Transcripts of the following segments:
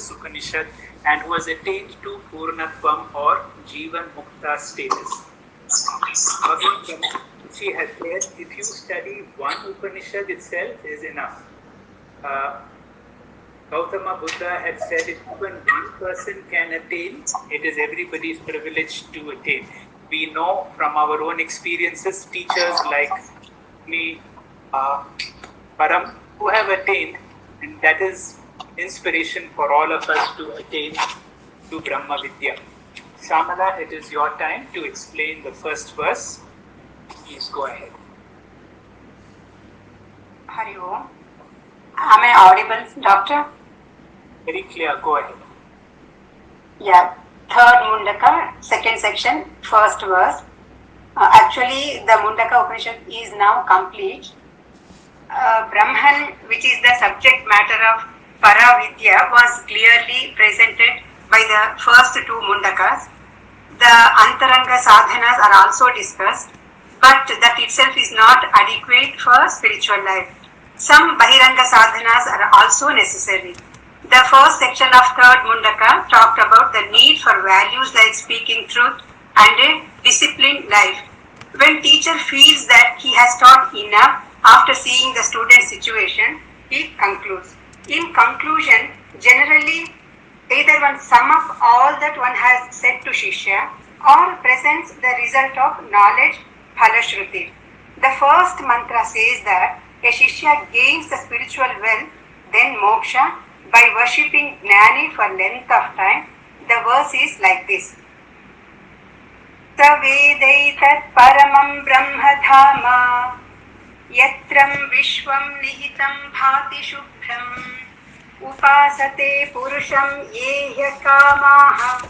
this Upanishad and who has attained to Purnatvam or Jivan Mukta status. Bhagavan Brahma Rishi has said, if you study one Upanishad itself is enough. Gautama Buddha had said, if even one person can attain, it is everybody's privilege to attain. We know from our own experiences, teachers like me, Param, who have attained, and that is inspiration for all of us to attain to Brahma Vidya. Shamala, it is your time to explain the first verse. Please go ahead. Hari Om. Am I audible, Doctor? Very clear, go ahead. Yeah. Third Mundaka, second section, first verse. Actually, the Mundaka Upanishad is now complete. Brahman, which is the subject matter of Paravidya, was clearly presented by the first two Mundakas. The Antaranga sadhanas are also discussed, but that itself is not adequate for spiritual life. Some Bahiranga sadhanas are also necessary. The first section of third Mundaka talked about the need for values like speaking truth and a disciplined life. When teacher feels that he has taught enough after seeing the student's situation, he concludes. In conclusion, generally, either one sum up all that one has said to Shishya or presents the result of knowledge, Phalashruti. The first mantra says that a Shishya gains the spiritual wealth, then moksha, by worshipping Gnani for length of time. The verse is like this. Savedaitat paramam brahmadhama yatram vishvam nihitam bhati shubhram upasate purusham yehya kamaha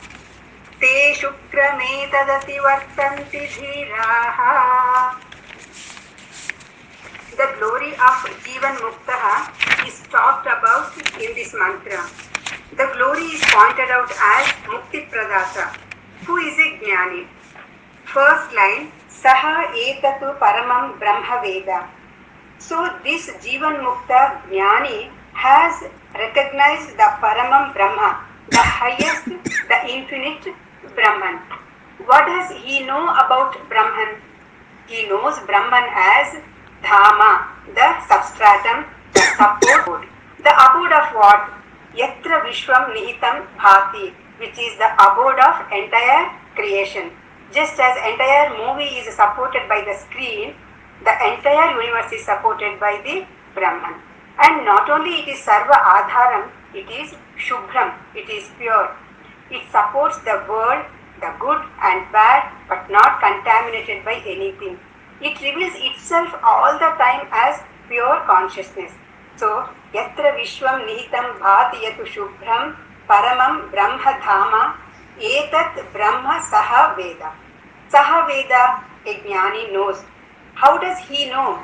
te shukramedadati vartanti dhiraha. The glory of Jivan Muktaha is talked about in this mantra. The glory is pointed out as Mukti Pradata, who is a Jnani. First line, Saha Ekatu Paramam Brahma Veda. So this Jivan Mukta Jnani has recognized the Paramam Brahma, the highest, the infinite Brahman. What does he know about Brahman? He knows Brahman as Dhama, the substratum, the support, the abode of what? Yatra Vishwam Nihitam Bhati, which is the abode of entire creation. Just as entire movie is supported by the screen, the entire universe is supported by the Brahman. And not only it is Sarva Adharam, it is Shubhram, it is pure. It supports the world, the good and bad, but not contaminated by anything. It reveals itself all the time as pure consciousness. So, Yatra Vishwam Nihitam Bhati Yatu Shubhram Paramam Brahma Dhama Etat Brahma Saha Veda. Saha Veda, a Jnani knows. How does he know?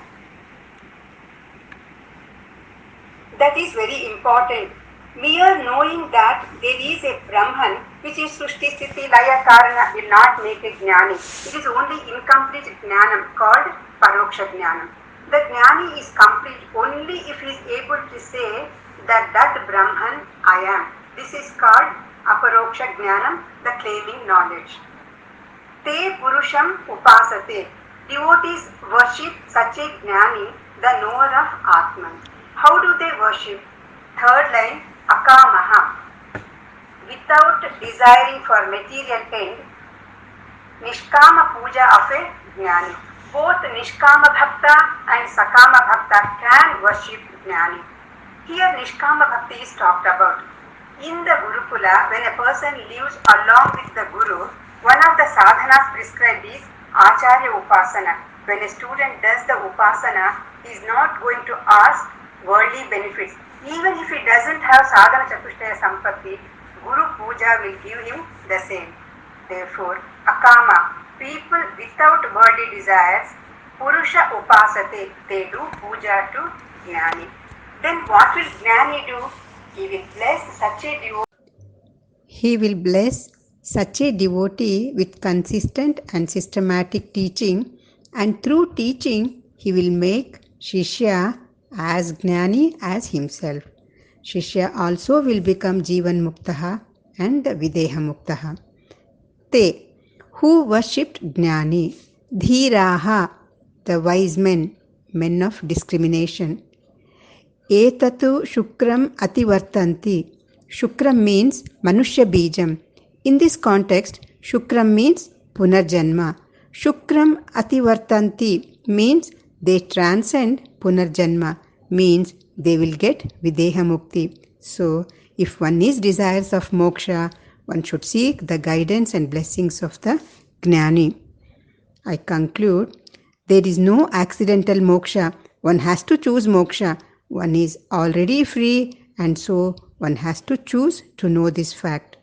That is very important. Mere knowing that there is a Brahman, which is Srushti Sthiti Laya Karana, will not make a Jnani. It is only incomplete Jnanam called Paroksha Jnanam. The Jnani is complete only if he is able to say that Brahman I am. This is called Aparoksha Jnanam, the claiming knowledge. Te Purusham Upasate. Devotees worship such a Jnani, the knower of Atman. How do they worship? Third line, Akamaha. Without desiring for material end, Nishkama Puja of a Jnani. Both Nishkama Bhakta and Sakama Bhakta can worship Jnani. Here Nishkama Bhakti is talked about. In the Gurukula, when a person lives along with the Guru, one of the sadhanas prescribed is Acharya Upasana. When a student does the Upasana, he is not going to ask worldly benefits. Even if he doesn't have Sadhana Chatushtaya Sampatti, Guru Puja will give him the same. Therefore, Akama, people without worldly desires, Purusha Upasate, they do Puja to Jnani. Then what will Jnani do? He will bless such a devotee. He will bless such a devotee with consistent and systematic teaching, and through teaching he will make Shishya as Jnani as himself. Shishya also will become Jivan Muktaha and Videha Muktaha. Te, who worshipped Jnani, Dhiraha, the wise men, men of discrimination. Etatu Shukram Ativartanti. Shukram means Manushya Bijam. In this context, Shukram means Punarjanma. Shukram Ativartanti means they transcend Punarjanma, means they will get Videha Mukti. So, if one is desirous of moksha, one should seek the guidance and blessings of the Gnani. I conclude, there is no accidental moksha. One has to choose moksha. One is already free, and so one has to choose to know this fact.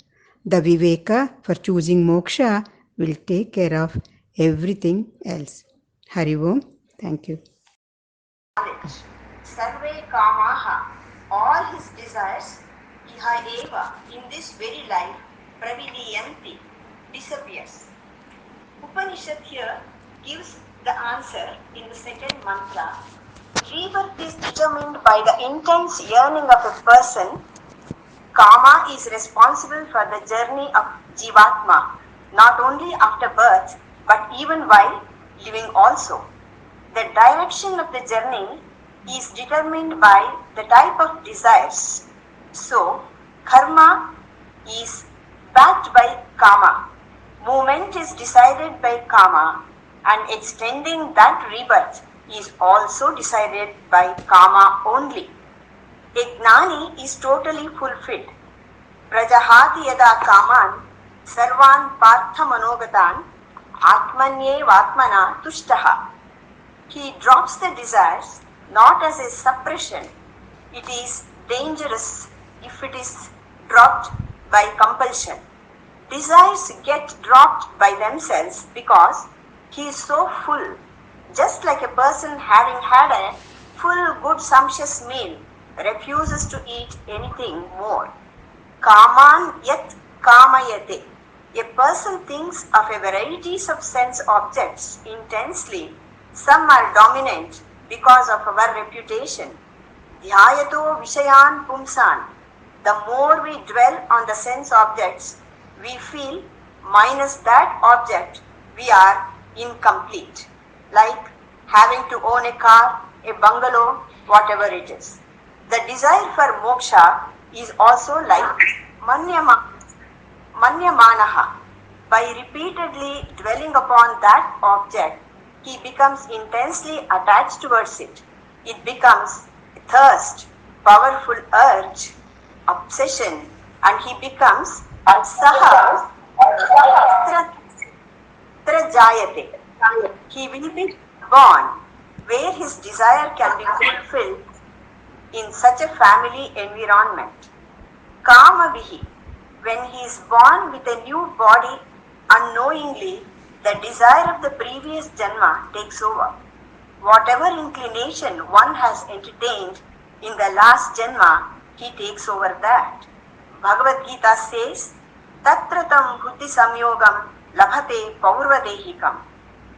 The Viveka for choosing moksha will take care of everything else. Hari Om. Thank you. Knowledge. Sarve kamaha, all his desires, iha eva, in this very life, pravidiyanti, disappears. Upanishad here gives the answer in the second mantra. Rebirth is determined by the intense yearning of a person. Kama is responsible for the journey of Jivatma, not only after birth, but even while living also. The direction of the journey is determined by the type of desires. So, karma is backed by kama. Movement is decided by kama, and extending that rebirth is also decided by kama only. A gnani is totally fulfilled. Prajahati yada kaman sarvan partha manogatan atmanye vatmana tushtaha. He drops the desires not as a suppression. It is dangerous if it is dropped by compulsion. Desires get dropped by themselves because he is so full, just like a person having had a full good sumptuous meal refuses to eat anything more. Kaman yat kamayate. A person thinks of a varieties of sense objects intensely. Some are dominant because of our reputation. Dhyayato vishayan pumsan. The more we dwell on the sense objects, we feel minus that object we are incomplete. Like having to own a car, a bungalow, whatever it is. The desire for moksha is also like manyamanaha. By repeatedly dwelling upon that object, he becomes intensely attached towards it. It becomes thirst, powerful urge, obsession, and he becomes saha trajayate. He will be born where his desire can be fulfilled in such a family environment. Kamavihi, when he is born with a new body, unknowingly the desire of the previous janma takes over. Whatever inclination one has entertained in the last janma, he takes over that. Bhagavad Gita says, Tatratam buddhi samyogam labhate paurvadehikam.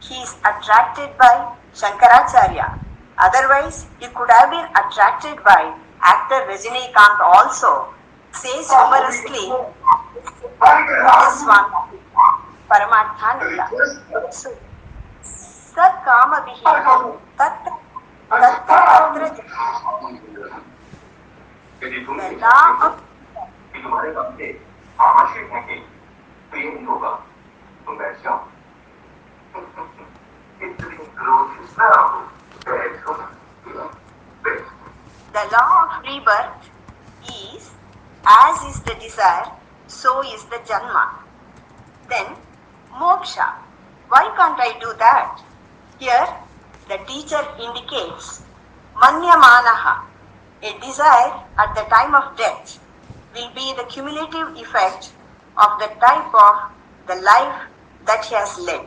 He is attracted by Shankaracharya. Otherwise, he could have been attracted by actor Rajinikanth also. Says humorously, this one, Paramarthananda. So, Sakama Vihi, Tatra, the law of the law of rebirth is, as is the desire, so is the janma. Then, moksha. Why can't I do that? Here, the teacher indicates, manyamanaha, a desire at the time of death, will be the cumulative effect of the type of the life that he has led.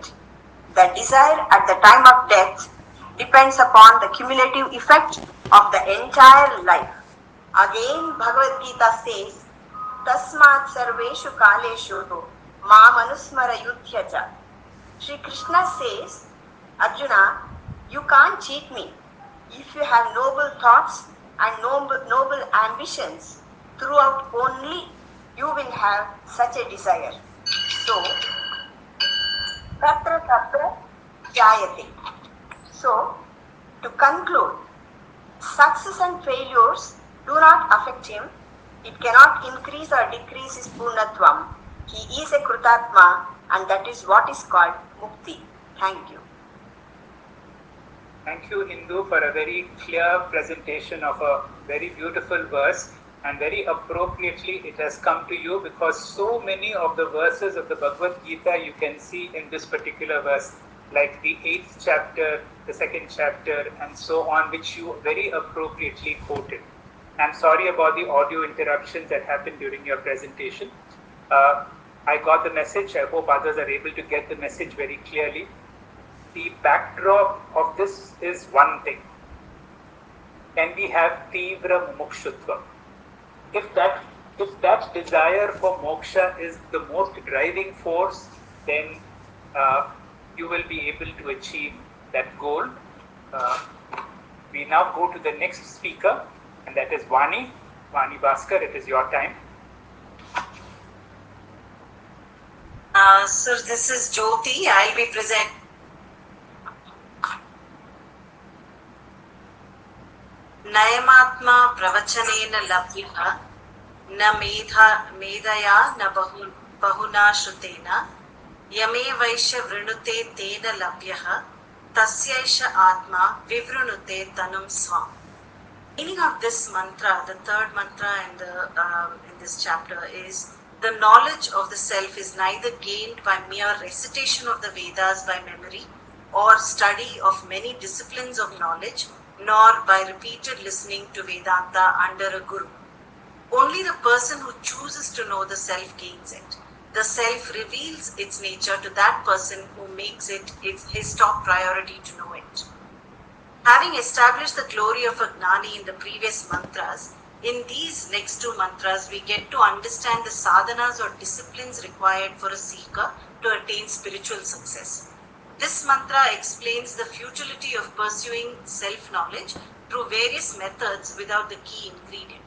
The desire at the time of death depends upon the cumulative effect of the entire life. Again, Bhagavad Gita says, Tasmat sarveshu kaleshu ma manusmara yudhyacha. Sri Krishna says, Arjuna, you can't cheat me. If you have noble thoughts, and noble ambitions throughout, only you will have such a desire. So, tatra tatra jayate. So, to conclude, success and failures do not affect him. It cannot increase or decrease his purnatvam. He is a krutatma, and that is what is called mukti. Thank you. Thank you, Indu, for a very clear presentation of a very beautiful verse, and very appropriately it has come to you because so many of the verses of the Bhagavad Gita you can see in this particular verse, like the 8th chapter, the 2nd chapter, and so on, which you very appropriately quoted. I'm sorry about the audio interruptions that happened during your presentation. I got the message. I hope others are able to get the message very clearly. The backdrop of this is one thing. Can we have Tivra Mumukshutva? If that desire for moksha is the most driving force, then you will be able to achieve that goal. We now go to the next speaker, and that is Vani Bhaskar. It is your time. Sir, this is Jyoti. I'll be present. नयमात्मा प्रवचनेन लभ्यः न मेधया न बहुना श्रुतेन यमेवैष वृणुते तेन लभ्यः तस्यैष आत्मा विवृणुते तनुं स्वाम्. Meaning of this mantra, the third mantra in this chapter, is the knowledge of the self is neither gained by mere recitation of the Vedas by memory or study of many disciplines of knowledge, nor by repeated listening to Vedanta under a guru. Only the person who chooses to know the self gains it. The self reveals its nature to that person who makes it his top priority to know it. Having established the glory of a Gnani in the previous mantras, in these next two mantras we get to understand the sadhanas or disciplines required for a seeker to attain spiritual success. This mantra explains the futility of pursuing self-knowledge through various methods without the key ingredient.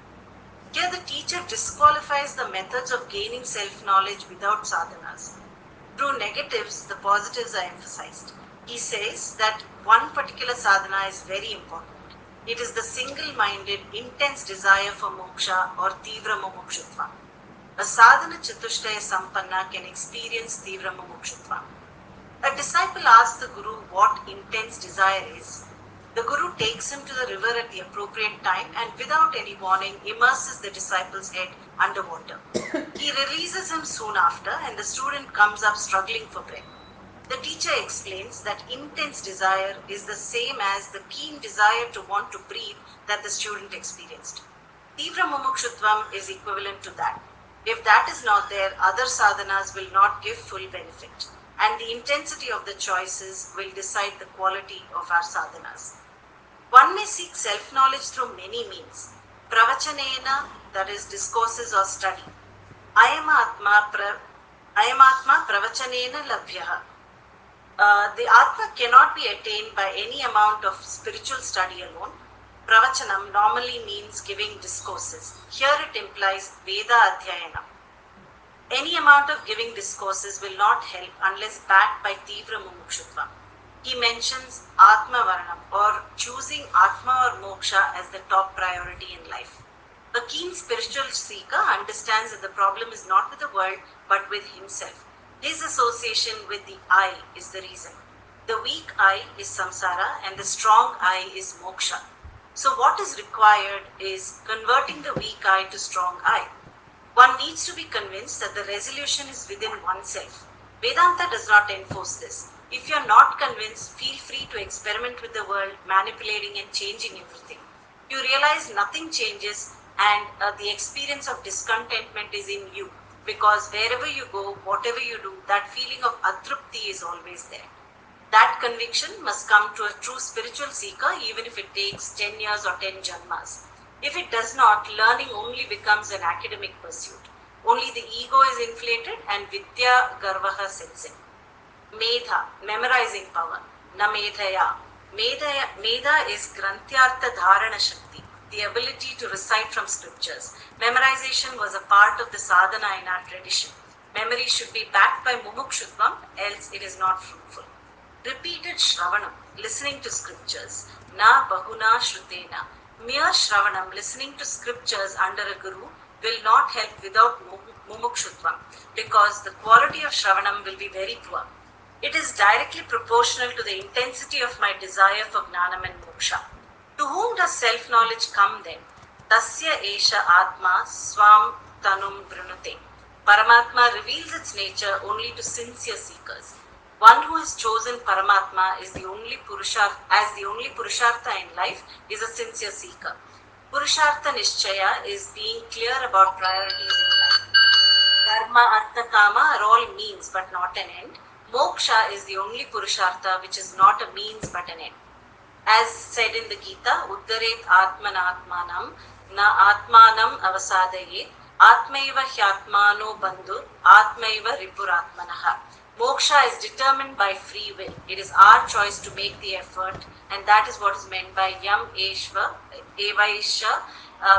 Here the teacher disqualifies the methods of gaining self-knowledge without sadhanas. Through negatives, the positives are emphasized. He says that one particular sadhana is very important. It is the single-minded, intense desire for moksha or Tivra Mumukshutva. A sadhana chatushtaya sampanna can experience Tivra Mumukshutva. A disciple asks the Guru what intense desire is. The Guru takes him to the river at the appropriate time and without any warning immerses the disciple's head underwater. He releases him soon after and the student comes up struggling for breath. The teacher explains that intense desire is the same as the keen desire to want to breathe that the student experienced. Tivra Mumukshutvam is equivalent to that. If that is not there, other sadhanas will not give full benefit, and the intensity of the choices will decide the quality of our sadhanas. One may seek self-knowledge through many means. Pravachanena, that is discourses or study. Ayamatma pravachanena labhyaha. The Atma cannot be attained by any amount of spiritual study alone. Pravachanam normally means giving discourses. Here it implies Veda Adhyayana. Any amount of giving discourses will not help unless backed by Tivra Mumukshutva. He mentions Atma Varanam, or choosing Atma or Moksha as the top priority in life. A keen spiritual seeker understands that the problem is not with the world but with himself. His association with the I is the reason. The weak I is samsara and the strong I is moksha. So what is required is converting the weak I to strong I. One needs to be convinced that the resolution is within oneself. Vedanta does not enforce this. If you are not convinced, feel free to experiment with the world, manipulating and changing everything. You realize nothing changes and the experience of discontentment is in you. Because wherever you go, whatever you do, that feeling of atrupti is always there. That conviction must come to a true spiritual seeker even if it takes 10 years or 10 janmas. If it does not, learning only becomes an academic pursuit. Only the ego is inflated and vidya garvaha sets in. Medha, memorizing power. Na medhaya. Medha is grantyartha dharana shakti. the ability to recite from scriptures. Memorization was a part of the sadhana in our tradition. Memory should be backed by mumukshutvam, else it is not fruitful. Repeated shravanam, listening to scriptures, na bahuna shrutena. Mere shravanam, listening to scriptures under a guru, will not help without mumukshutvam, because the quality of shravanam will be very poor. It is directly proportional to the intensity of my desire for gnanam and moksha. To whom does self-knowledge come then? Tasya esha atma swam tanum brunute. Paramatma reveals its nature only to sincere seekers. One who has chosen Paramatma is the only Purushartha in life is a sincere seeker. Purushartha Nishchaya is being clear about priorities in life. Dharma, Artha, Kama are all means but not an end. Moksha is the only Purushartha which is not a means but an end. As said in the Gita, Uddaret Atmanatmanam na Atmanam avasadayet Atmaiva hyatmano bandhu Atmaiva ripuratmanaha. Moksha is determined by free will. It is our choice to make the effort, and that is what is meant by Yam Eshva Evaisha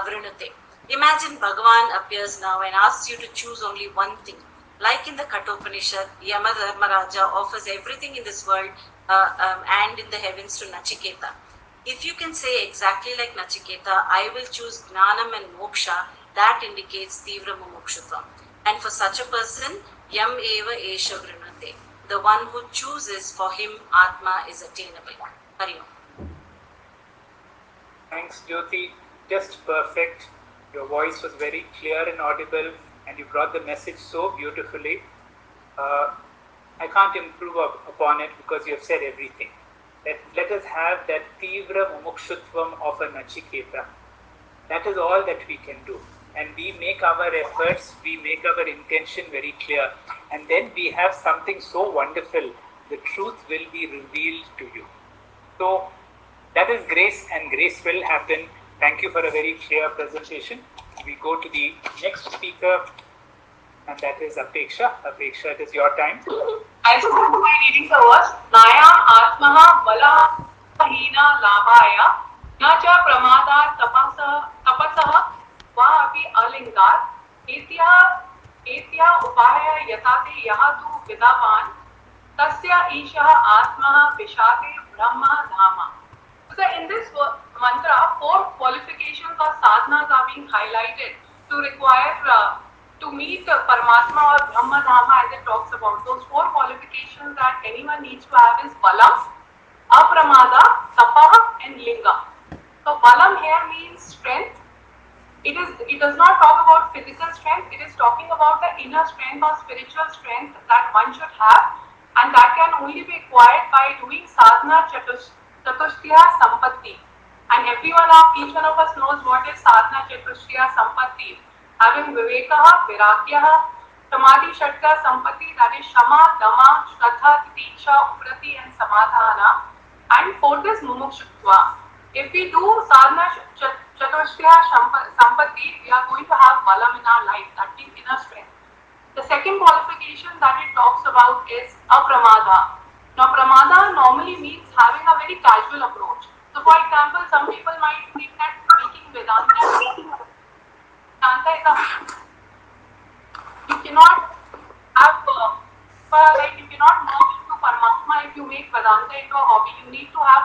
Vrunute. Imagine Bhagavan appears now and asks you to choose only one thing. Like in the Kathopanishad, Yama Dharmaraja offers everything in this world and in the heavens to Nachiketa. If you can say exactly like Nachiketa, I will choose Gnanam and Moksha, that indicates Tivra Mumukshutvam. And for such a person, Yam Eva Esha Vrinate. The one who chooses, for him Atma is attainable. Hari Om. Thanks, Jyoti. Just perfect. Your voice was very clear and audible, and you brought the message so beautifully. I can't improve upon it because you have said everything. Let us have that Tivra Mumukshutvam of a Nachiketa. That is all that we can do. And we make our efforts, we make our intention very clear. And then we have something so wonderful. The truth will be revealed to you. So that is grace, and grace will happen. Thank you for a very clear presentation. We go to the next speaker, and that is Apeksha. Apeksha, it is your time. I start by reading the verse. Naya atmaha bala hina labhaya na cha pramada tapasah va api alingar etya upaya yatate yahatu vidavan tasya ishah atmaha vishate brahma dhama. So in this mantra, 4 qualifications of sadhanas are being highlighted to require to meet Paramatma or Brahma Dhama as it talks about. Those 4 qualifications that anyone needs to have is Balam, Apramada, Tapa and Linga. So Balam here means strength. It does not talk about physical strength, it is talking about the inner strength or spiritual strength that one should have, and that can only be acquired by doing sadhana chatushtya sampatti. And each one of us knows what is sadhana chatushtya sampatti. Having vivekaha, viragyaha, samadhi shatka sampatti, that is shama, dama, shraddha, titiksha, uprati and samadhana. And 4th is mumukshutva. If we do sadhana chatushtya sampatti, we are going to have balam in our life, that means inner strength. The second qualification that it talks about is apramada. Now pramada normally means having a very casual approach. So for example, some people might think that speaking Vedanta is you cannot have you cannot merge into Paramatma if you make Vedanta into a hobby. You need to have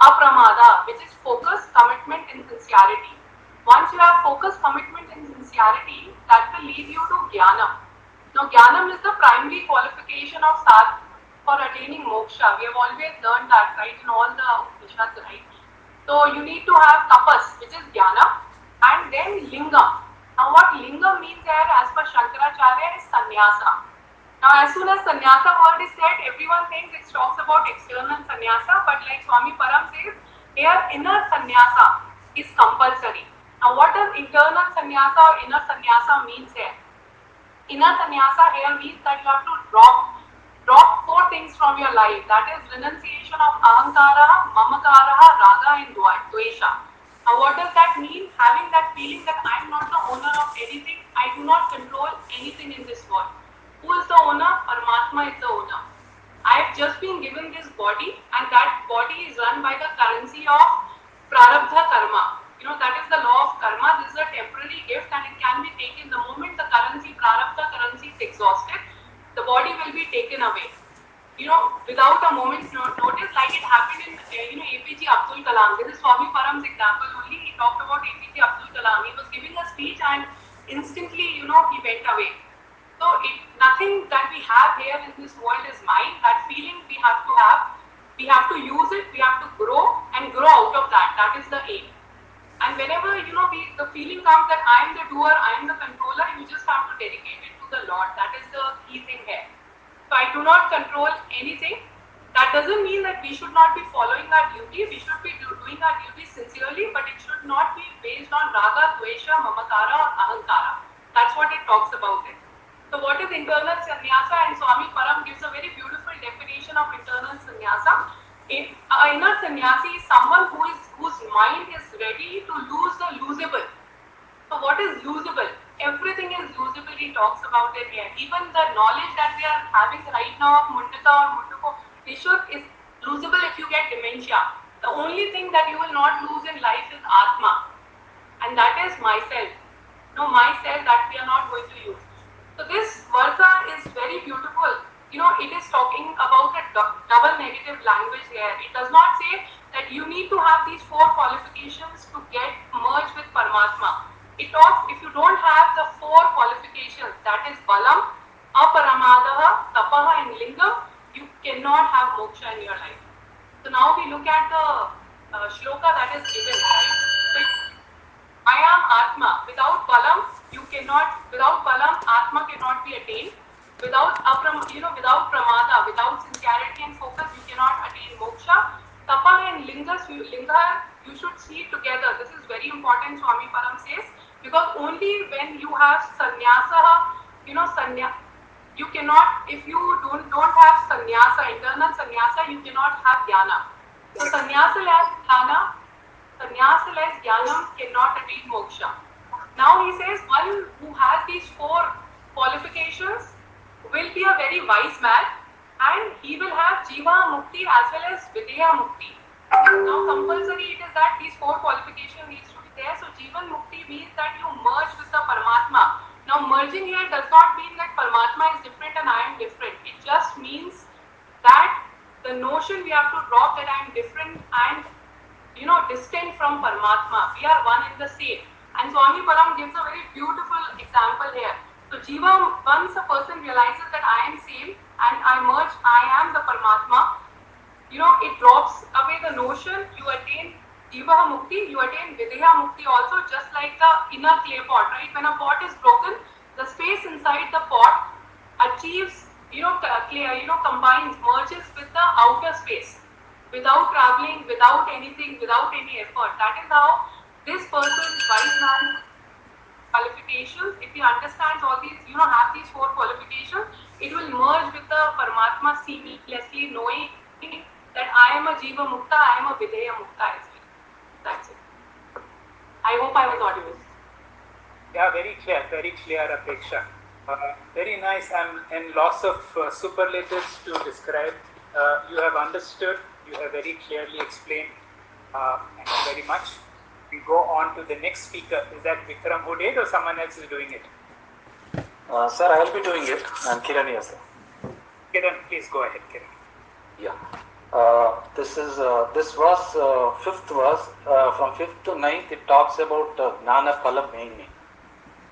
apramada, which is focus, commitment and sincerity. Once you have focus, commitment and sincerity, that will lead you to Jnanam. Now Jnanam is the primary qualification of sadhana for attaining moksha. We have always learned that, right, in all the Upanishads, right? So you need to have tapas, which is Jnana, and then Linga. Now what Linga means here, as per Shankaracharya, is sannyasa. Now as soon as sannyasa word is said, everyone thinks it talks about external sannyasa, but like Swami Param says, here inner sannyasa is compulsory. Now what does internal sannyasa or inner sannyasa means here? Inner sannyasa here means that you have to drop 4 things from your life. That is renunciation of ahankara, mamakara, raga and dvesha. Now what does that mean? Having that feeling that I am not the owner of anything, I do not control anything in this world. Who is the owner? Paramatma is the owner. I have just been given this body, and that body is run by the currency of prarabdha karma. That is the law of karma. This is a temporary gift and it can be taken the moment the currency, prarabdha currency is exhausted, the body will be taken away. Without a moment's notice, like it happened in, APJ Abdul Kalam. This is Swami Param's example only. He talked about APJ Abdul Kalam. He was giving a speech and instantly, he went away. So nothing that we have here in this world is mine. That feeling we have to have. We have to use it. We have to grow and grow out of that. That is the aim. And whenever, the feeling comes that I am the doer, I am the controller, you just have to dedicate it to the Lord. That is the key thing here. So I do not control anything. That doesn't mean that we should not be following our duty. We should be doing our duty sincerely, but it should not be based on raga, dvesha, mamakara or ahankara. That's what it talks about it. So what is internal sannyasa? And Swami Param gives a very beautiful definition of internal sannyasa. Inner sannyasi is someone whose mind is ready to lose the losable. So what is losable? Everything is losable, he talks about it here. Even the knowledge that we are having right now of Mundaka or Munduko, is losable if you get dementia. The only thing that you will not lose in life is Atma. And that is myself. Myself that we are not going to use. So this versa is very beautiful. It is talking about a double negative language here. It does not say that you need to have these 4 qualifications to get merged with Paramatma. It talks if you don't have the 4 qualifications, that is Balam, Aparamadaha, Tapaha and Lingam, you cannot have moksha in your life. So now we look at the shloka that is given, right? So I am Atma. Without Balam, without Balam, Atma cannot be attained. Without Pramada, without sincerity and focus, you cannot attain moksha. Tapa and Linga, you should see together. This is very important, Swami Param says, because only when you have sannyasa, you cannot, if you don't have sannyasa, internal sannyasa, you cannot have dhyana. So sannyasa-less jnanam cannot attain moksha. Now he says one who has these 4 qualifications will be a very wise man and he will have jiva mukti as well as videha mukti. Now compulsory it is that these 4 qualifications needs to be there. So jivan mukti means that you merge with the Paramatma. Now merging here does not mean that Paramatma is different and I am different. It just means that the notion we have to drop that I am different and distant from Paramatma. We are one and the same. And Swami Param gives a very beautiful example here. So Jiva, once a person realizes that I am same and I merge, I am the Paramatma, it drops away the notion, you attain Jiva Mukti, you attain Videha Mukti also, just like the inner clay pot, right? When a pot is broken, the space inside the pot achieves, combines, merges with the outer space. Without traveling, without anything, without any effort. That is how this person's wise man qualifications, if he understands all these, have these 4 qualifications, it will merge with the Paramatma seamlessly, knowing that I am a Jiva Mukta, I am a Videya Mukta as well. That's it. I hope I was audible. Yeah, very clear, Apeksha. Very nice, and lots of superlatives to describe. You have understood, you have very clearly explained. Thank you very much. We go on to the next speaker. Is that Vikram who did or someone else is doing it? Sir, I will be doing it. I am Kiran here, sir. Kiran, please go ahead, Kiran. Yeah. This was 5th verse. From 5th to 9th, it talks about Gnana Phala Mehini.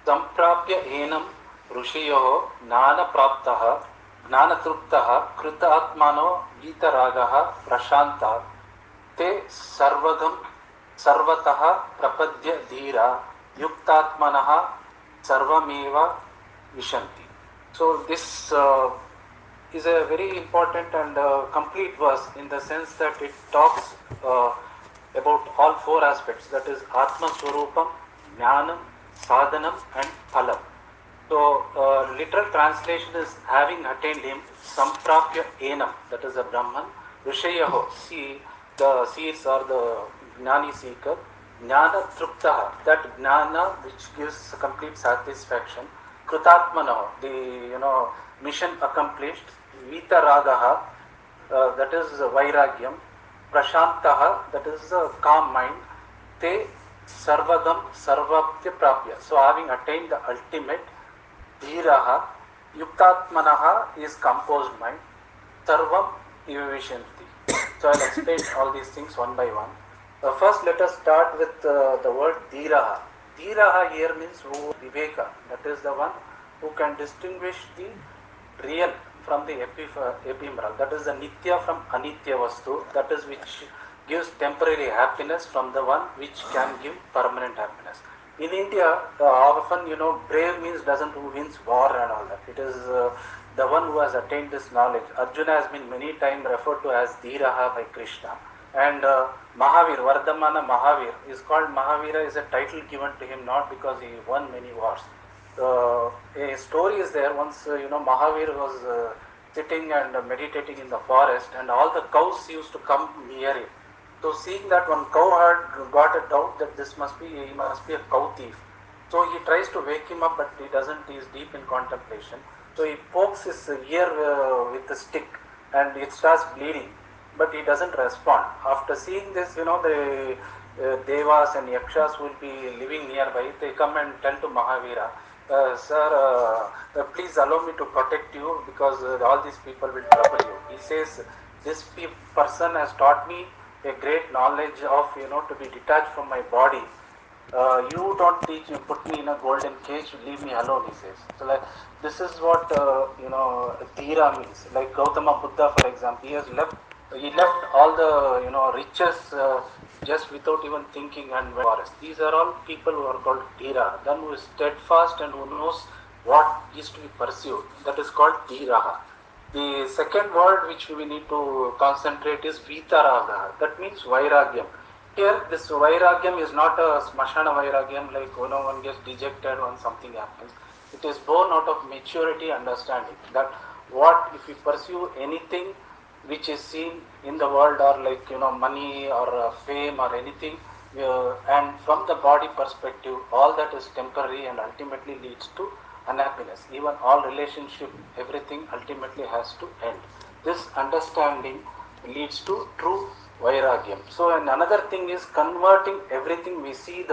Samprapya enam Rushiyoho Gnana Praptaha Gnana Truptaha Krita Atmano Gita Ragaha Prashanta Te Sarvagam Sarvataha Prapadya Dhira Yuktatmanaha Sarvameva Vishanti. So this is a very important and complete verse in the sense that it talks about all 4 aspects, that is Atma Swarupam, Jnanam, Sadhanam and Phalam. So literal translation is having attained him, Samprapya Enam, that is a Brahman, Rishayaho, the seers or the Jnani seeker, Jnana Truptaha, that Jnana which gives complete satisfaction, Krutatmanaha, the mission accomplished, Vita Ragaha, that is Vairagyam, Prashantaha, that is a calm mind, Te Sarvagam Sarvapya Prapya. So having attained the ultimate, Dhiraha Yuktatmanaha is composed mind, Sarvam Vivishanti. So I'll explain all these things one by one. First, let us start with the word Dhiraha. Dhiraha here means who Viveka, that is the one who can distinguish the real from the ephemeral, that is the Nitya from Anitya Vastu, that is which gives temporary happiness from the one which can give permanent happiness. In India, often brave means doesn't who wins war and all that. It is the one who has attained this knowledge. Arjuna has been many times referred to as Dhiraha by Krishna. And Mahavir, Vardhamana Mahavir, is called Mahavira is a title given to him not because he won many wars. A story is there. Once Mahavir was sitting and meditating in the forest, and all the cows used to come near him. So seeing that one cow had got a doubt that he must be a cow thief. So he tries to wake him up, but he doesn't. He is deep in contemplation. So he pokes his ear with a stick, and it starts bleeding, but he doesn't respond. After seeing this, the Devas and Yakshas will be living nearby. They come and tell to Mahavira, sir, please allow me to protect you because all these people will trouble you. He says, this person has taught me a great knowledge of, to be detached from my body. You don't teach me, put me in a golden cage, leave me alone, he says. So like, this is what, Dhira means. Like Gautama Buddha, for example, he left all the, riches just without even thinking and went to the forest. These are all people who are called Dhira, then who is steadfast and who knows what is to be pursued. That is called Dhiraha. The second word which we need to concentrate is Vitaraga. That means Vairagyam. Here, this Vairagyam is not a Smashana Vairagyam like one gets dejected when something happens. It is born out of maturity understanding that what if we pursue anything which is seen in the world or like money or fame or anything, and from the body perspective, all that is temporary and ultimately leads to unhappiness. Even all relationship, everything ultimately has to end. This understanding leads to true Vairagyam. So, and another thing is converting everything we see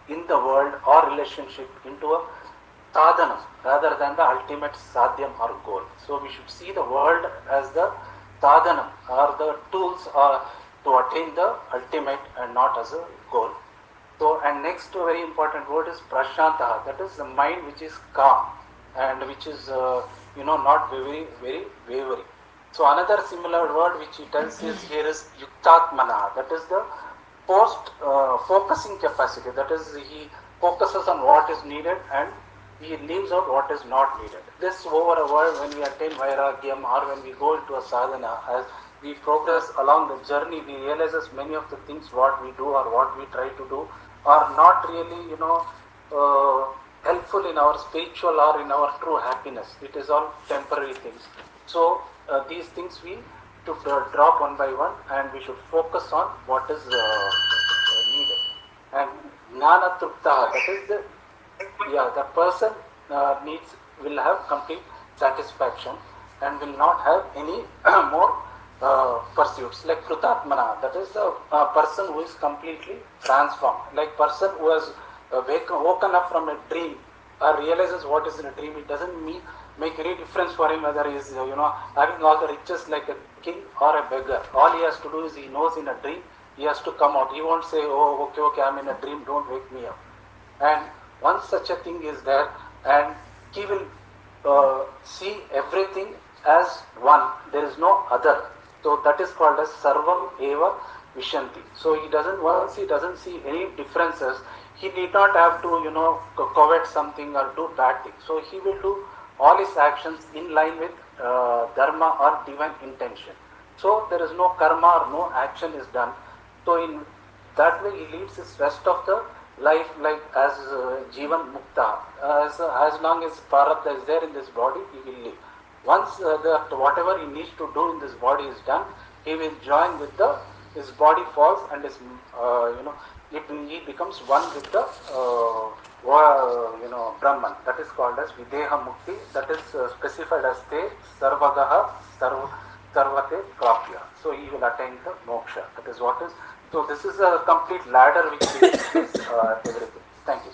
in the world or relationship into a sadhanam rather than the ultimate sadhyam or goal. So, we should see the world as the sadhanam or the tools to attain the ultimate and not as a goal. So, and next very important word is prashantaha, that is the mind which is calm and which is not very very wavering. So another similar word which he tells is here is yuktatmana, that is the post focusing capacity, that is he focuses on what is needed and he leaves out what is not needed. This over a while when we attain Vairagyam or when we go into a sadhana, as we progress along the journey, we realize many of the things what we do or what we try to do are not really helpful in our spiritual or in our true happiness. It is all temporary things. So these things we to drop one by one, and we should focus on what is needed. And Gnana Trupta, that is the person will have complete satisfaction and will not have any more pursuits. Like Krutatmana, that is the person who is completely transformed. Like person who has woken up from a dream or realizes what is in a dream. It doesn't make any difference for him whether he is having all the riches like a king or a beggar. All he has to do is he knows in a dream he has to come out. He won't say, oh okay, I'm in a dream, don't wake me up. And once such a thing is there, and he will see everything as one, there is no other. So that is called as Sarvam Eva Vishanti. So once he doesn't see any differences, he need not have to covet something or do bad things. So he will do all his actions in line with dharma or divine intention. So there is no karma or no action is done. So in that way he leads his rest of the life like as Jivan Mukta. As long as Prarabdha is there in this body, he will live. Once whatever he needs to do in this body is done, he will join with his body falls and he becomes one with the Brahman. That is called as Videha Mukti. That is specified as Te Sarvagaha Sarvate Prapya. So he will attain the moksha. That is what is So this is a complete ladder which is everything. Thank you.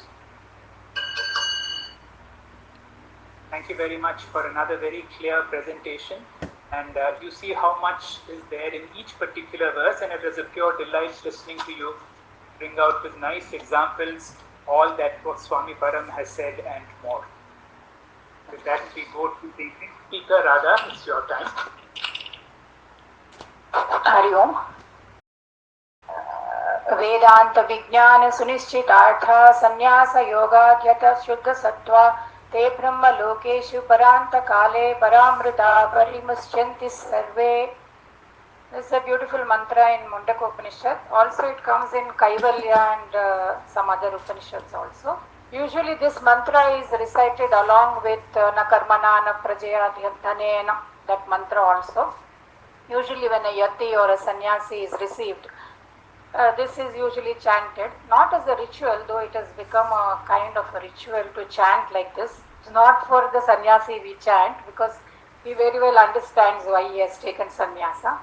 Thank you very much for another very clear presentation. And you see how much is there in each particular verse, and it was a pure delight listening to you bring out with nice examples all that what Swami Param has said and more. With that, we go to the next speaker. Radha, it's your time. Hari Om. वेदांत विज्ञान सुनिश्चितार्थ संन्यास योगाद्यत शुद्ध सत्वा ते ब्रह्म लोकेषु परांत काले परामृता परिमुच्यन्ति सर्वे. This is a beautiful mantra in Mundaka Upanishad. Also it comes in Kaivalya and some other Upanishads also. Usually this mantra is recited along with na karmana na prajaya dhanena, that mantra also. Usually when a yati or a sannyasi is received, this is usually chanted, not as a ritual, though it has become a kind of a ritual to chant like this. It's not for the sannyasi we chant, because he very well understands why he has taken sannyasa.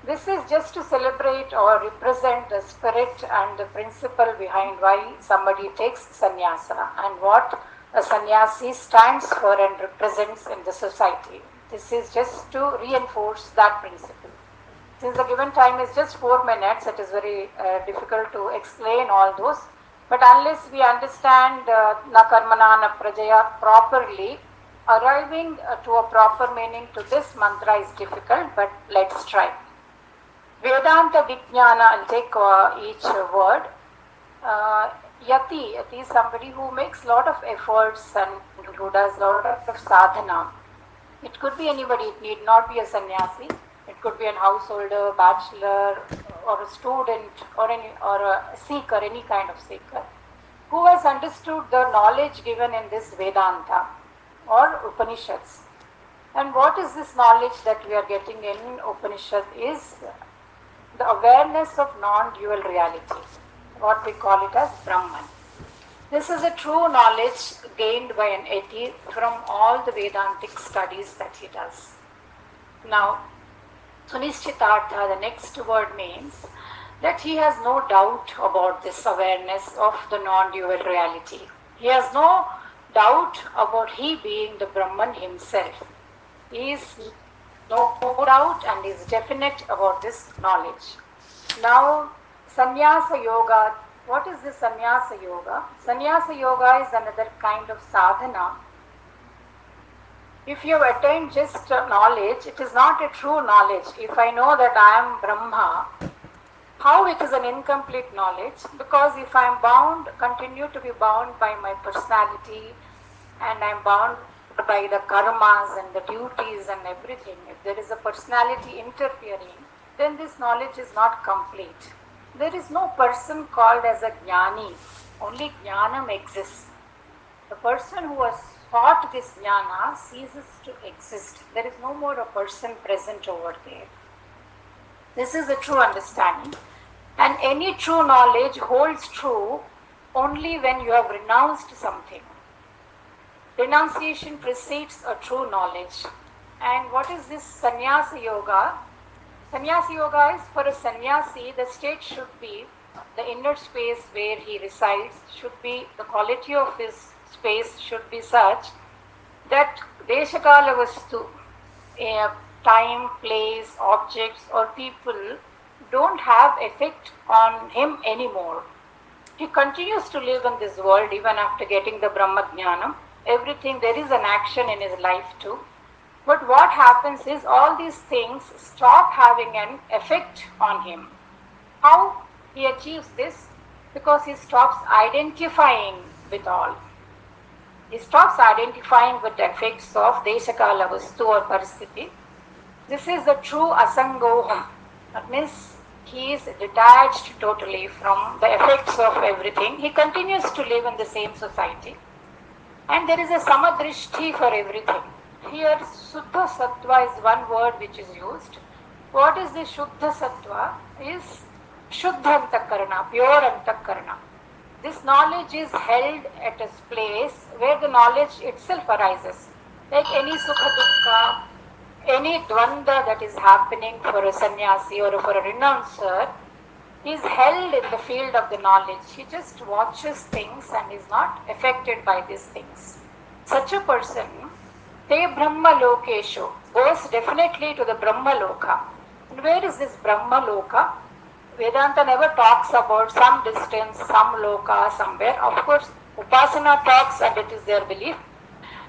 This is just to celebrate or represent the spirit and the principle behind why somebody takes sannyasa and what a sannyasi stands for and represents in the society. This is just to reinforce that principle. Since the given time is just 4 minutes, it is very difficult to explain all those. But unless we understand na karmana na prajaya properly, arriving to a proper meaning to this mantra is difficult, but let's try. Vedanta Vijnana, I'll take each word. Yati is somebody who makes lot of efforts and who does lot of sadhana. It could be anybody, it need not be a sannyasi. It could be an householder, bachelor, or a student, or a seeker, any kind of seeker, who has understood the knowledge given in this Vedanta or Upanishads. And what is this knowledge that we are getting in Upanishad is the awareness of non-dual reality, what we call it as Brahman. This is a true knowledge gained by an yati from all the Vedantic studies that he does. Now, Sunischitartha, the next word means that he has no doubt about this awareness of the non-dual reality. He has no doubt about he being the Brahman himself. He is no doubt and is definite about this knowledge. Now, Sannyasa Yoga. What is this Sannyasa Yoga? Sannyasa Yoga is another kind of sadhana. If you have attained just knowledge, it is not a true knowledge. If I know that I am Brahma, how it is an incomplete knowledge? Because if I am bound, continue to be bound by my personality, and I am bound by the karmas and the duties and everything, if there is a personality interfering, then this knowledge is not complete. There is no person called as a jnani, only jnanam exists. The person who has sought this jnana ceases to exist. There is no more a person present over there. This is the true understanding. And any true knowledge holds true only when you have renounced something. Renunciation precedes a true knowledge. And what is this sannyasa yoga? Sannyasa yoga is, for a sannyasi, the state should be, the inner space where he resides should be, the quality of his space should be such that deshakala vastu, time, place, objects or people don't have effect on him anymore. He continues to live in this world even after getting the Brahma Jnanam. Everything, there is an action in his life too. But what happens is all these things stop having an effect on him. How he achieves this? Because he stops identifying with all. He stops identifying with the effects of deshakala vastu or paristhiti. This is the true asangoham. That means he is detached totally from the effects of everything. He continues to live in the same society. And there is a samadrishti for everything. Here, Shuddha Sattva is one word which is used. What is the Shuddha Sattva? Is Shuddha Antakarana, pure Antakarana. This knowledge is held at a place where the knowledge itself arises. Like any Sukha Dukkha, any Dvanda that is happening for a sannyasi or for a renouncer, He is held in the field of the knowledge. He just watches things and is not affected by these things. Such a person, Te Brahma Lokeshu, goes definitely to the Brahma Loka. And where is this Brahma Loka? Vedanta never talks about some distance, some loka, somewhere. Of course, Upasana talks and it is their belief.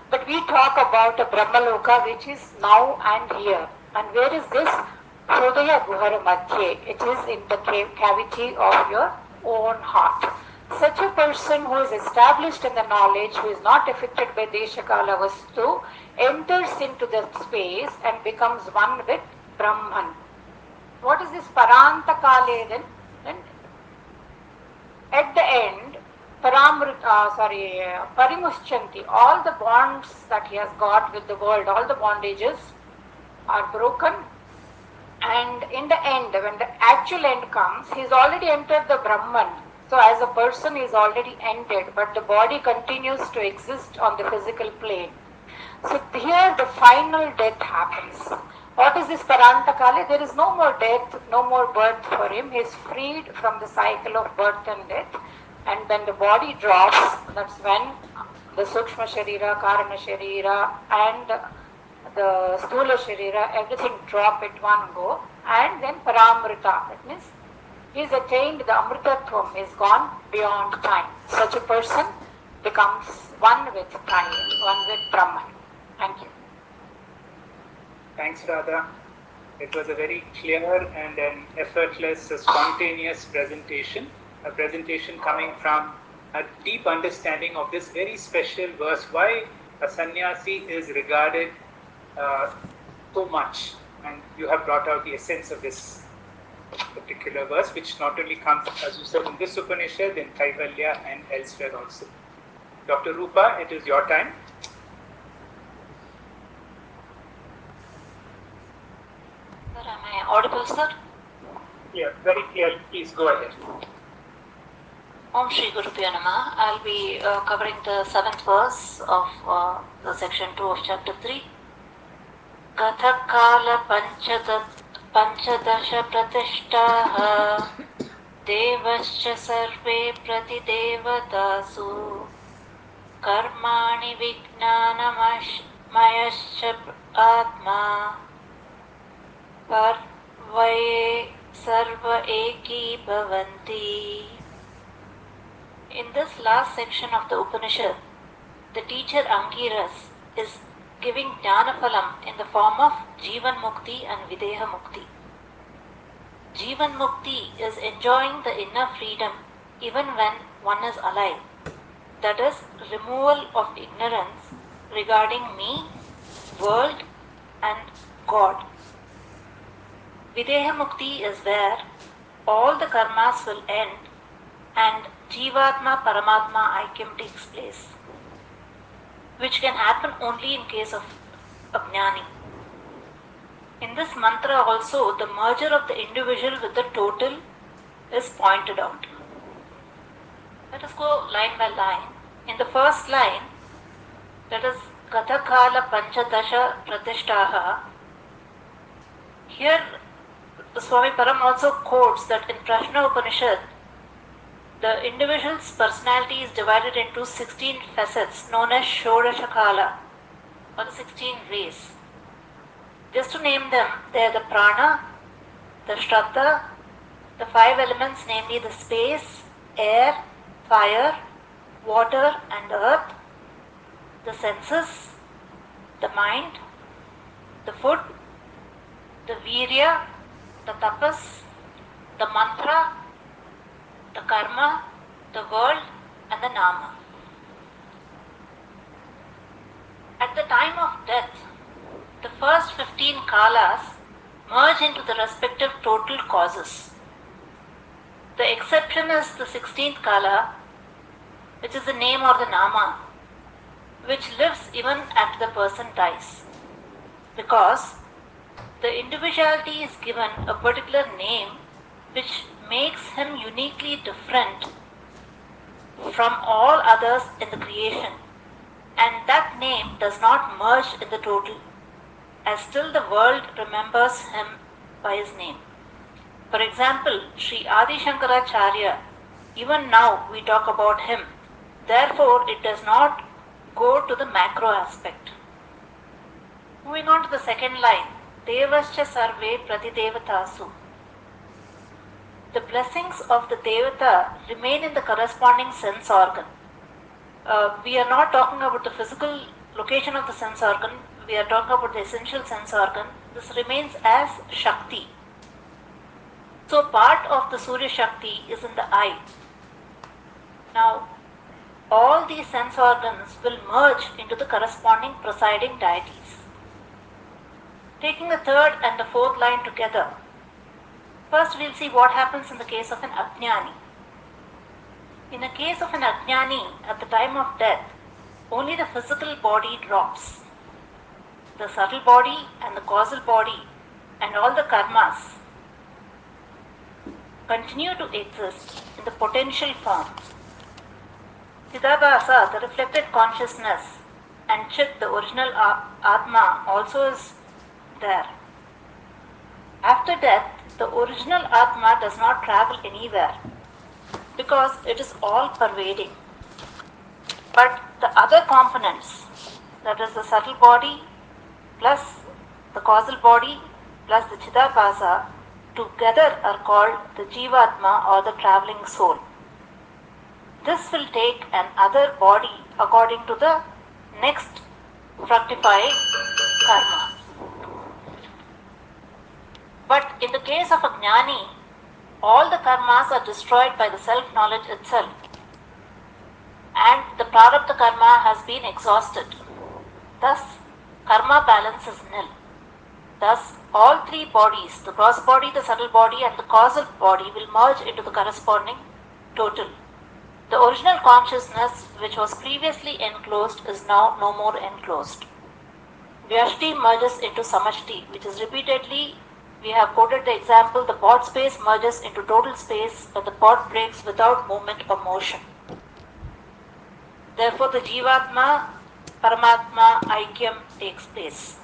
But we talk about a Brahmaloka which is now and here. And where is this? Hridaya Guhara Madhye. It is in the cavity of your own heart. Such a person who is established in the knowledge, who is not affected by Deshakala Vastu, enters into the space and becomes one with Brahman. What is this Paranta Kale then? Then at the end, Parimuschanti, all the bonds that he has got with the world, all the bondages are broken. And in the end, when the actual end comes, he has already entered the Brahman. So as a person, he is already ended, but the body continues to exist on the physical plane. So here the final death happens. What is this Parantakale? There is no more death, no more birth for him. He is freed from the cycle of birth and death. And when the body drops, that's when the Sukshma Sharira, Karana Sharira and the Sthula Sharira, everything drop at one go. And then Paramrita, that means he has attained the Amritatvam, is gone beyond time. Such a person becomes one with time, one with Brahman. Thank you. Thanks, Radha. It was a very clear and an effortless, spontaneous presentation. A presentation coming from a deep understanding of this very special verse, why a sannyasi is regarded so much. And you have brought out the essence of this particular verse, which not only comes, as you said, in this Upanishad, in Kaivalya and elsewhere also. Dr. Rupa, it is your time. Sir, am I audible, sir? Yeah, very clear. Please go ahead. Om Shri Gurubhyo Namah. I'll be covering the 7th verse of the section 2 of chapter 3. Kathakala Panchadasha Pratishtaha Devascha Sarve Pratidevatasu Karmani Vijnanamayascha Atma Parvaye Sarva Eki Bhavanti. In this last section of the Upanishad, the teacher Angiras is giving Jnanaphalam in the form of Jivan Mukti and Videha Mukti. Jivan Mukti is enjoying the inner freedom even when one is alive. That is, removal of ignorance regarding me, world and God. Videha Mukti is where all the karmas will end and Jivatma Paramatma Aikyam takes place, which can happen only in case of a Jnani. In this mantra also, the merger of the individual with the total is pointed out. Let us go line by line. In the first line, that is Kathakala Panchadasha Pratishtaha. Here, Swami Param also quotes that in Prashna Upanishad, the individual's personality is divided into 16 facets known as Shodashakala, or the 16 rays. Just to name them, they are the prana, the shraddha, the 5 elements, namely the space, air, fire, water and earth, the senses, the mind, the food, the virya, the tapas, the mantra, the karma, the world and the nama. At the time of death, the first 15 kalas merge into the respective total causes. The exception is the 16th kala, which is the name or the nama, which lives even after the person dies. Because the individuality is given a particular name which makes him uniquely different from all others in the creation, and that name does not merge in the total, as still the world remembers him by his name. For example, Sri Adi Shankaracharya, even now we talk about him. Therefore, it does not go to the macro aspect. Moving on to the second line, Devascha Sarve Pratidevatasu. The blessings of the Devata remain in the corresponding sense organ. We are not talking about the physical location of the sense organ, we are talking about the essential sense organ. This remains as Shakti. So part of the Surya Shakti is in the eye. Now, all these sense organs will merge into the corresponding presiding deities. Taking the third and the fourth line together, first we'll see what happens in the case of an Ajnani. In the case of an Ajnani, at the time of death, only the physical body drops. The subtle body and the causal body and all the karmas continue to exist in the potential form. Chidabhasa, the reflected consciousness, and Chit, the original Atma, also is there. After death, the original Atma does not travel anywhere because it is all pervading. But the other components, that is the subtle body plus the causal body plus the Chidabhasa, together are called the Jivatma or the traveling soul. This will take another body according to the next fructifying karma. But in the case of a Jnani, all the karmas are destroyed by the self-knowledge itself, and the prarabdha karma has been exhausted. Thus, karma balance is nil. Thus, all three bodies, the gross body, the subtle body and the causal body, will merge into the corresponding total. The original consciousness, which was previously enclosed, is now no more enclosed. Vyashti merges into Samashti, which is repeatedly, we have quoted the example, the pot space merges into total space, but the pot breaks without movement or motion. Therefore, the Jivatma, Paramatma, Aikyam takes place.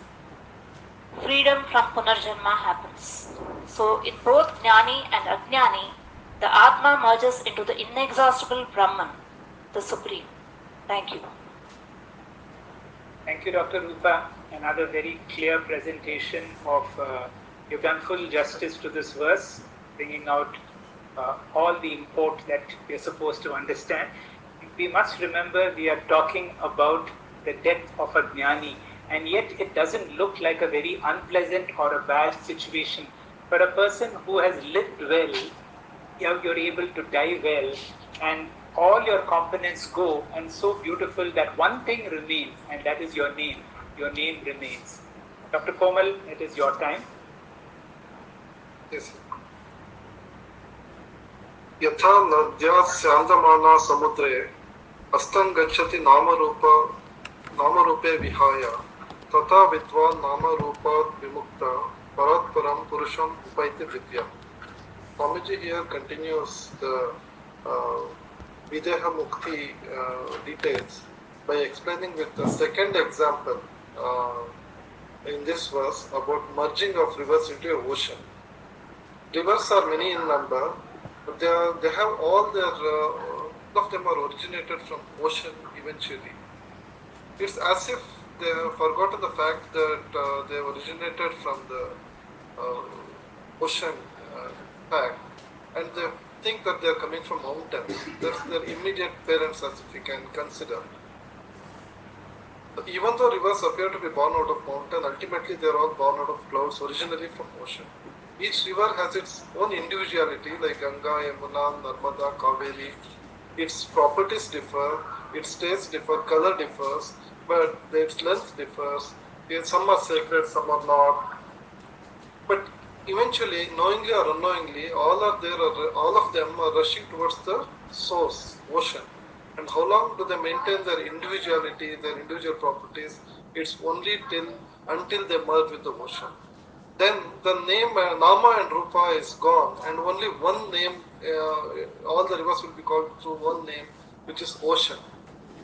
Freedom from Punarjanma happens. So, in both Jnani and Ajnani, the Atma merges into the inexhaustible Brahman, the Supreme. Thank you. Thank you, Dr. Rupa. Another very clear presentation of, you've done full justice to this verse, bringing out all the import that we're supposed to understand. We must remember we are talking about the death of a Jnani, and yet it doesn't look like a very unpleasant or a bad situation. For a person who has lived well, you're able to die well, and all your components go, and so beautiful that one thing remains, and that is your name. Your name remains. Dr. Komal, it is your time. Yes. यथा नद्या शान्तमाना समुद्रे अस्तं गच्छति नामरूपे विहाय तथा विद्वान् नामरूपात् विमुक्ता परात्परं पुरुषम् उपैति विद्या. Swamiji here continues the Videha Mukti details by explaining with the second example in this verse about merging of rivers into an ocean. Rivers are many in number, but they have all of them are originated from ocean eventually. It's as if they have forgotten the fact that they originated from the ocean fact, and they think that they are coming from mountains. That's their immediate parents, as if we can consider. Even though rivers appear to be born out of mountain, ultimately they are all born out of clouds, originally from ocean. Each river has its own individuality, like Ganga, Yamuna, Narmada, Kaveri. Its properties differ, its taste differ, color differs, but its length differs. Some are sacred, some are not. But eventually, knowingly or unknowingly, all of them are rushing towards the source, ocean. And how long do they maintain their individuality, their individual properties? It's only until they merge with the ocean. Then the name Nama and Rupa is gone, and only one name, all the rivers will be called through one name, which is ocean.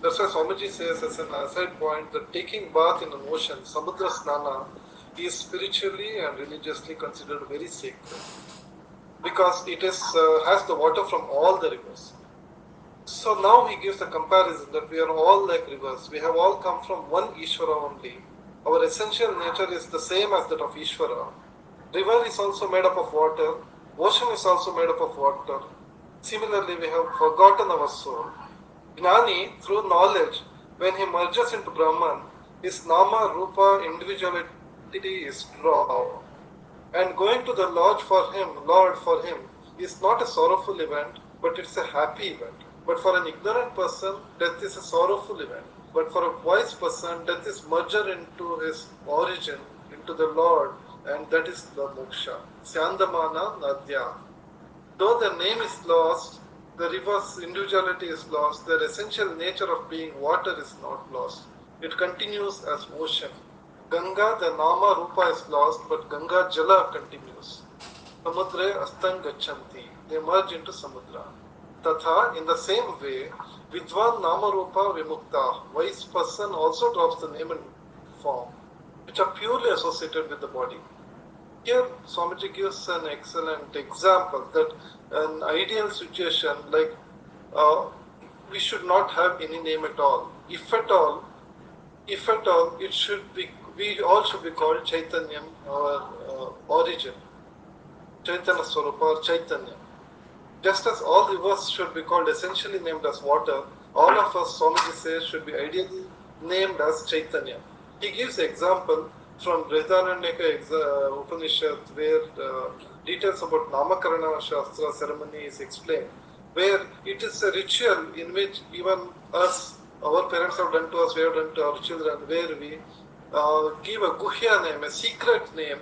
That's why Swamiji says as an aside point that taking bath in an ocean, Samudra Snana, is spiritually and religiously considered very sacred. because it is has the water from all the rivers. So now he gives a comparison that we are all like rivers. We have all come from one Ishvara only. Our essential nature is the same as that of Ishvara. River is also made up of water. Ocean is also made up of water. Similarly, we have forgotten our soul. Gnani, through knowledge, when he merges into Brahman, his Nama, Rupa, individuality is dropped. And going to the Lord for him, is not a sorrowful event, but it's a happy event. But for an ignorant person, death is a sorrowful event. But for a wise person, death is merger into his origin, into the Lord, and that is the moksha. Syandamana Nadya. Though the name is lost, the river's individuality is lost, their essential nature of being water is not lost. It continues as ocean. Ganga, the Nama Rupa is lost, but Ganga Jala continues. Samudre Astan Gachanti. They merge into Samudra. Tatha, in the same way, Vidwan Nama Rupa Vimukta, wise person also drops the name and form, which are purely associated with the body. Here, Swamiji gives an excellent example that an ideal situation, like we should not have any name at all. If at all, it should be, we all should be called Chaitanyam, our origin. Chaitanya Swarupa or Chaitanya. Just as all rivers should be called essentially named as water, all of us, Swamiji says, should be ideally named as Chaitanya. He gives example from Brihadaranyaka Upanishad, where details about Namakarana Shastra ceremony is explained, where it is a ritual in which even us, our parents have done to us, we have done to our children, where we give a Guhya name, a secret name,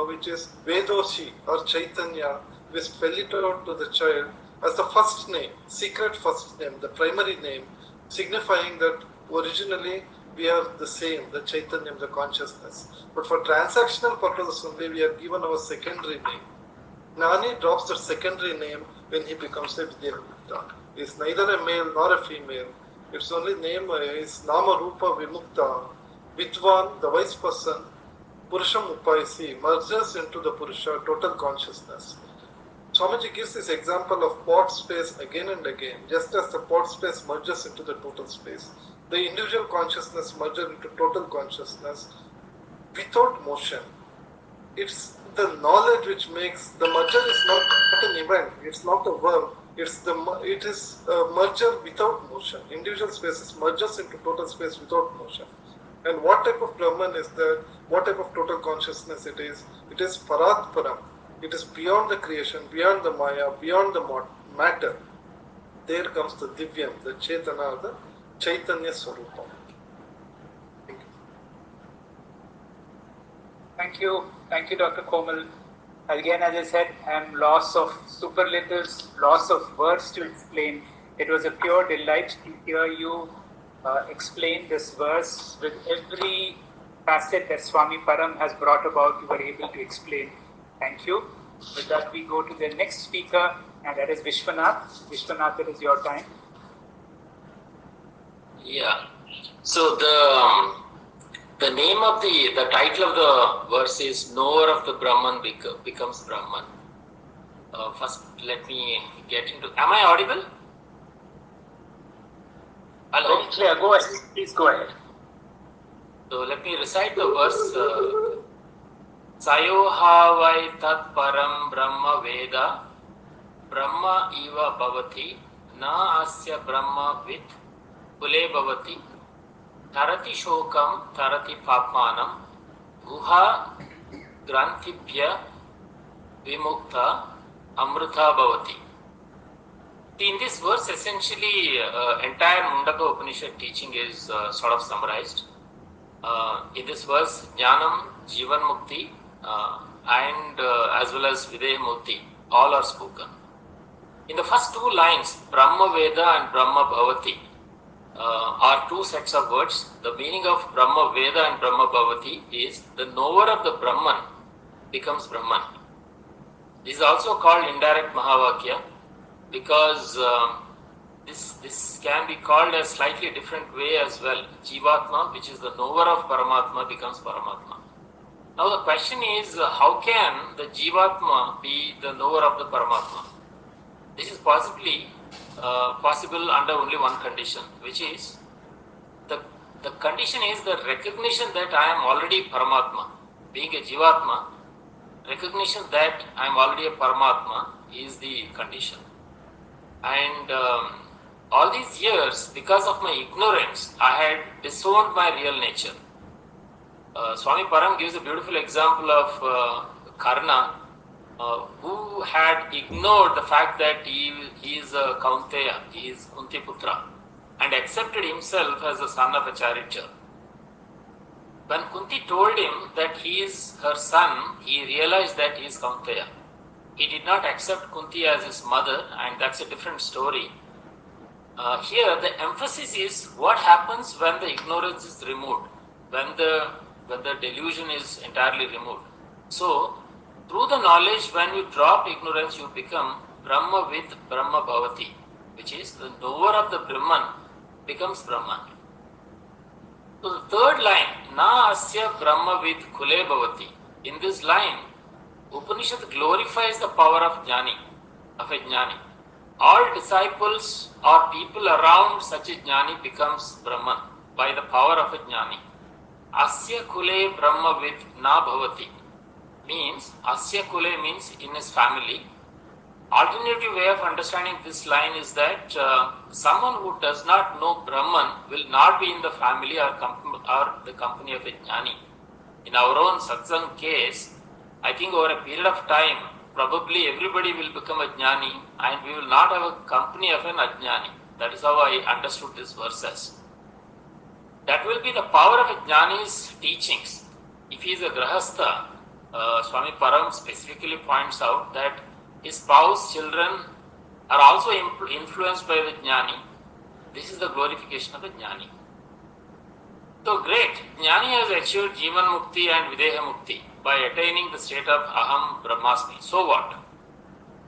which is Vedoshi or Chaitanya. We spell it out to the child as the first name, secret first name, the primary name, signifying that originally we are the same, the Chaitanya, the consciousness. But for transactional purposes only, we are given our secondary name. Gnani drops the secondary name when he becomes a Vidyamukta. He is neither a male nor a female. Its only name is Nama Rupa Vimukta. Vidwan, the wise person, Purusham Upayasi, merges into the Purusha, total consciousness. Swamiji gives this example of pot space again and again, just as the pot space merges into the total space. The individual consciousness merges into total consciousness without motion. It's the knowledge which makes the merger is not an event, it's not a verb, it is a merger without motion. Individual spaces merges into total space without motion. And what type of Brahman is that? What type of total consciousness it is? It is Paratparam. It is beyond the creation, beyond the Maya, beyond the matter. There comes the Divyam, the Chaitana, the Chaitanya Swarupa. Thank you. Thank you, Dr. Komal. Again, as I said, I am loss of superlatives, loss of words to explain. It was a pure delight to hear you explain this verse with every facet that Swami Param has brought about. You were able to explain. Thank you. With that, we go to the next speaker, and that is Vishwanath. Vishwanath, it is your time. Yeah. So the name of the title of the verse is Knower of the Brahman becomes Brahman. First, let me get into. Am I audible? Hello. Very clear. Go ahead. Please go ahead. So let me recite the verse. Sayoha vai tat param brahma veda brahma eva bhavati na asya brahma vid kule bhavati tarati shokam tarati papmanam guha grantibhya vimukta amrita bhavati. In this verse, essentially, entire Mundaka Upanishad teaching is sort of summarized. In this verse, Jnanam, Jivan Mukti, and as well as Videha Mukti, all are spoken. In the first two lines, Brahma Veda and Brahma Bhavati are two sets of words. The meaning of Brahma Veda and Brahma Bhavati is the knower of the Brahman becomes Brahman. This is also called indirect Mahavakya because this can be called a slightly different way as well. Jivatma, which is the knower of Paramatma, becomes Paramatma. Now the question is, how can the Jivatma be the knower of the Paramatma? This is possibly possible under only one condition, which is the condition is the recognition that I am already Paramatma. Being a Jivatma, recognition that I am already a Paramatma is the condition. And all these years, because of my ignorance, I had disowned my real nature. Swami Param gives a beautiful example of Karna, who had ignored the fact that he is a Kaunteya, he is Kunti Putra, and accepted himself as the son of a charioteer. When Kunti told him that he is her son, he realized that he is Kaunteya. He did not accept Kunti as his mother, and that's a different story. Here, the emphasis is what happens when the ignorance is removed, when the delusion is entirely removed. So, through the knowledge, when you drop ignorance, you become Brahma with Brahma Bhavati, which is the knower of the Brahman becomes Brahman. So the third line, Na Asya Brahma with Kule Bhavati. In this line, Upanishad glorifies the power of Jnani, of a Jnani. All disciples or people around such a Jnani becomes Brahman by the power of a Jnani. Asya Kule Brahma with Na Bhavati means, Asya Kule means in his family. Alternative way of understanding this line is that someone who does not know Brahman will not be in the family or the company of a Jnani. In our own satsang case, I think over a period of time, probably everybody will become a Jnani and we will not have a company of an Ajnani. That is how I understood this verses. That will be the power of a Jnani's teachings. If he is a Grahastha, Swami Param specifically points out that his spouse, children are also influenced by the Jnani. This is the glorification of the Jnani. So great, Jnani has achieved Jivan Mukti and Videha Mukti by attaining the state of Aham Brahmasmi. So what?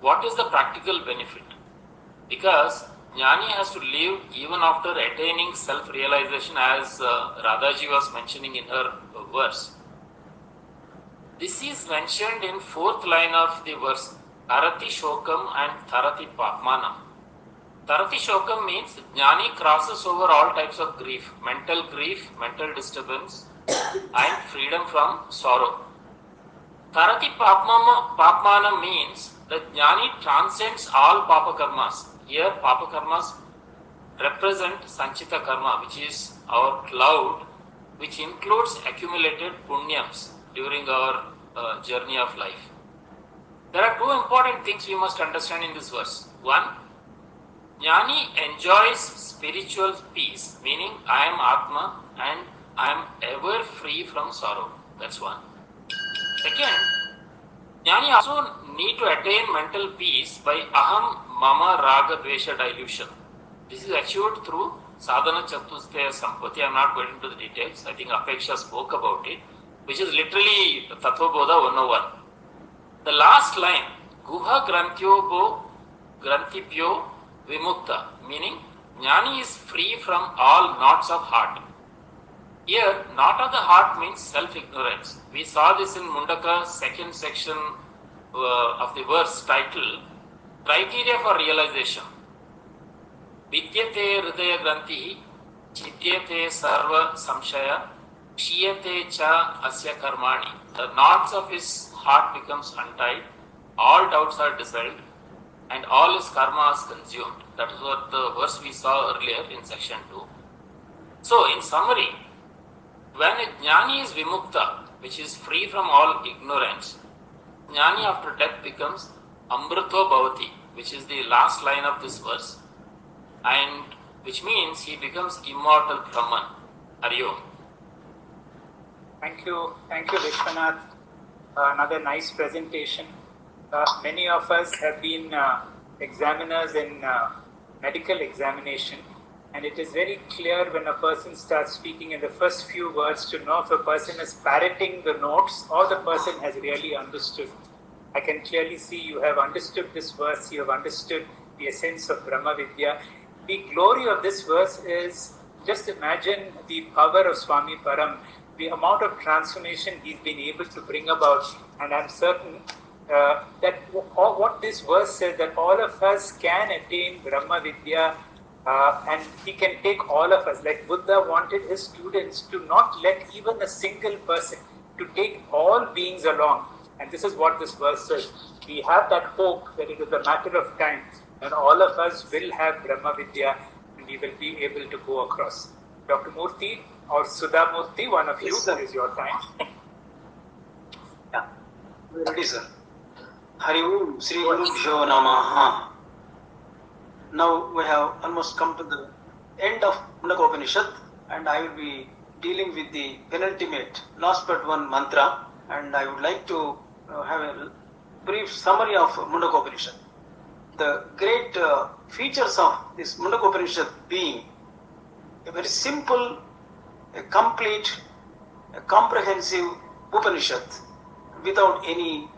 What is the practical benefit? Because Jnani has to live even after attaining self-realization, as Radhaji was mentioning in her verse. This is mentioned in fourth line of the verse, Tarati Shokam and Tarati Papmanam. Tarati Shokam means Jnani crosses over all types of grief, mental disturbance, and freedom from sorrow. Tarati Papmanam means that Jnani transcends all Papa Karmas. Here, Papa Karmas represent Sanchita Karma, which is our cloud, which includes accumulated punyams during our journey of life. There are two important things we must understand in this verse. One, Jnani enjoys spiritual peace, meaning I am Atma and I am ever free from sorrow. That's one. Second, Jnani also need to attain mental peace by Aham Mama Raga Dvesha dilution. This is achieved through Sadhana Chatusthaya Sampati. I am not going into the details. I think Apeksha spoke about it, which is literally Tattva Bodha 101. The last line, Guha Grantipyo Vimukta, meaning Jnani is free from all knots of heart. Here, knot of the heart means self-ignorance. We saw this in Mundaka, second section of the verse title, Criteria for Realization. Vidyate Hridaya Granti, Chidyate Sarva Samshaya, Shiyate Cha Asya Karmani. The knots of his heart becomes untied, all doubts are dispelled, and all his karma is consumed. That is what the verse we saw earlier in section 2. So, in summary, when a Jnani is Vimukta, which is free from all ignorance, Jnani after death becomes Amrito Bhavati, which is the last line of this verse, and which means he becomes immortal Brahman. Hari Om. Thank you, Vishwanath. Another nice presentation. Many of us have been examiners in medical examination, and it is very clear when a person starts speaking in the first few words to know if a person is parroting the notes or the person has really understood. I can clearly see you have understood this verse, you have understood the essence of Brahma Vidya. The glory of this verse is just imagine the power of Swami Param, the amount of transformation he's been able to bring about. And I'm certain that what this verse says, that all of us can attain Brahma Vidya, and he can take all of us. Like Buddha wanted his students to not let even a single person, to take all beings along. And this is what this verse says. We have that hope that it is a matter of time and all of us will have Brahma Vidya and we will be able to go across. Dr. Murthy or Sudha Murthy, one of you, it is your time. Yeah, ready, sir. Hari Om Sri Gurubhyo Namaha. Now we have almost come to the end of Mundaka Upanishad, and I will be dealing with the penultimate, last but one mantra, and I would like to have a brief summary of Mundaka Upanishad. The great features of this Mundaka Upanishad being a very simple, a complete, a comprehensive Upanishad without any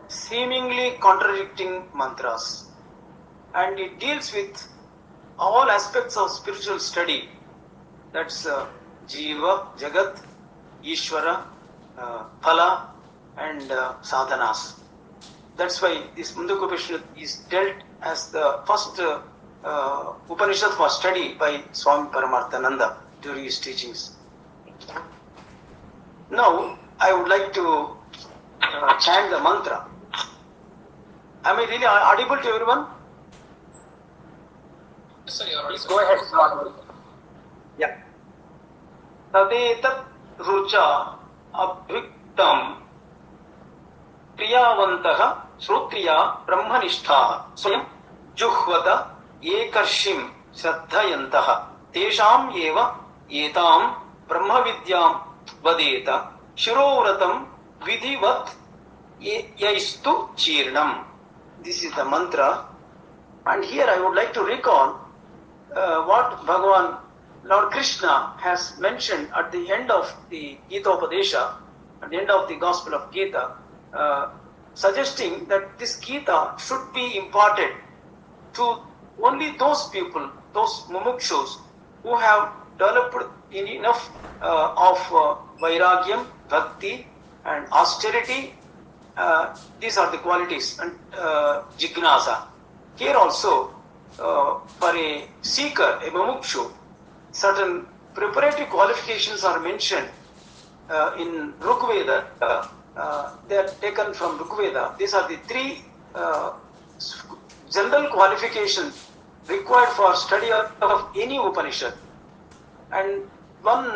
seemingly contradicting mantras. And it deals with all aspects of spiritual study. That's Jiva, Jagat, Ishvara, Phala and Sadhanas. That's why this Mundaka Upanishad is dealt as the first Upanishad for study by Swami Paramarthananda during his teachings. Now, I would like to chant the mantra. Am I really audible to everyone? Yes, sir, you are Please go ahead. Yeah. Tadetat rucha abhiktam priyavantah srutriya brahmanishthah swayam juhvata ekarshim shraddhayantah tesham eva etam brahmavidyam vadeta shirovratam vidhivat yaistu chirnam. This is the mantra, and here I would like to recall what Bhagavan Lord Krishna has mentioned at the end of the Gita Upadesha, at the end of the Gospel of Gita, suggesting that this Gita should be imparted to only those people, those mumukshus, who have developed enough of vairagyam, bhakti and austerity. These are the qualities, and jignasa. Here also, for a seeker, a mumukshu, certain preparatory qualifications are mentioned in Rigveda. They are taken from Rigveda. These are the three general qualifications required for study of any Upanishad. And one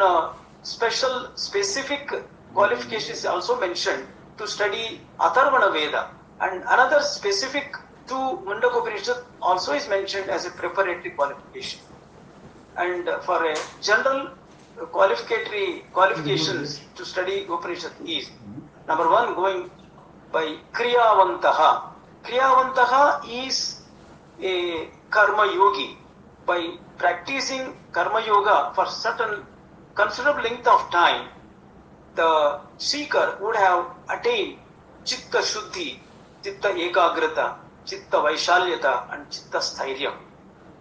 specific qualification is also mentioned to study Atharvana Veda, and another specific to Mundaka Upanishad also is mentioned as a preparatory qualification. And for a general qualifications to study Upanishad is, number one, going by Kriyavantaha. Kriyavantaha is a karma yogi. By practicing karma yoga for certain considerable length of time, the seeker would have attained Chitta Shuddhi, Chitta Ekagrata, Chitta Vaishalyata and Chitta Sthairya.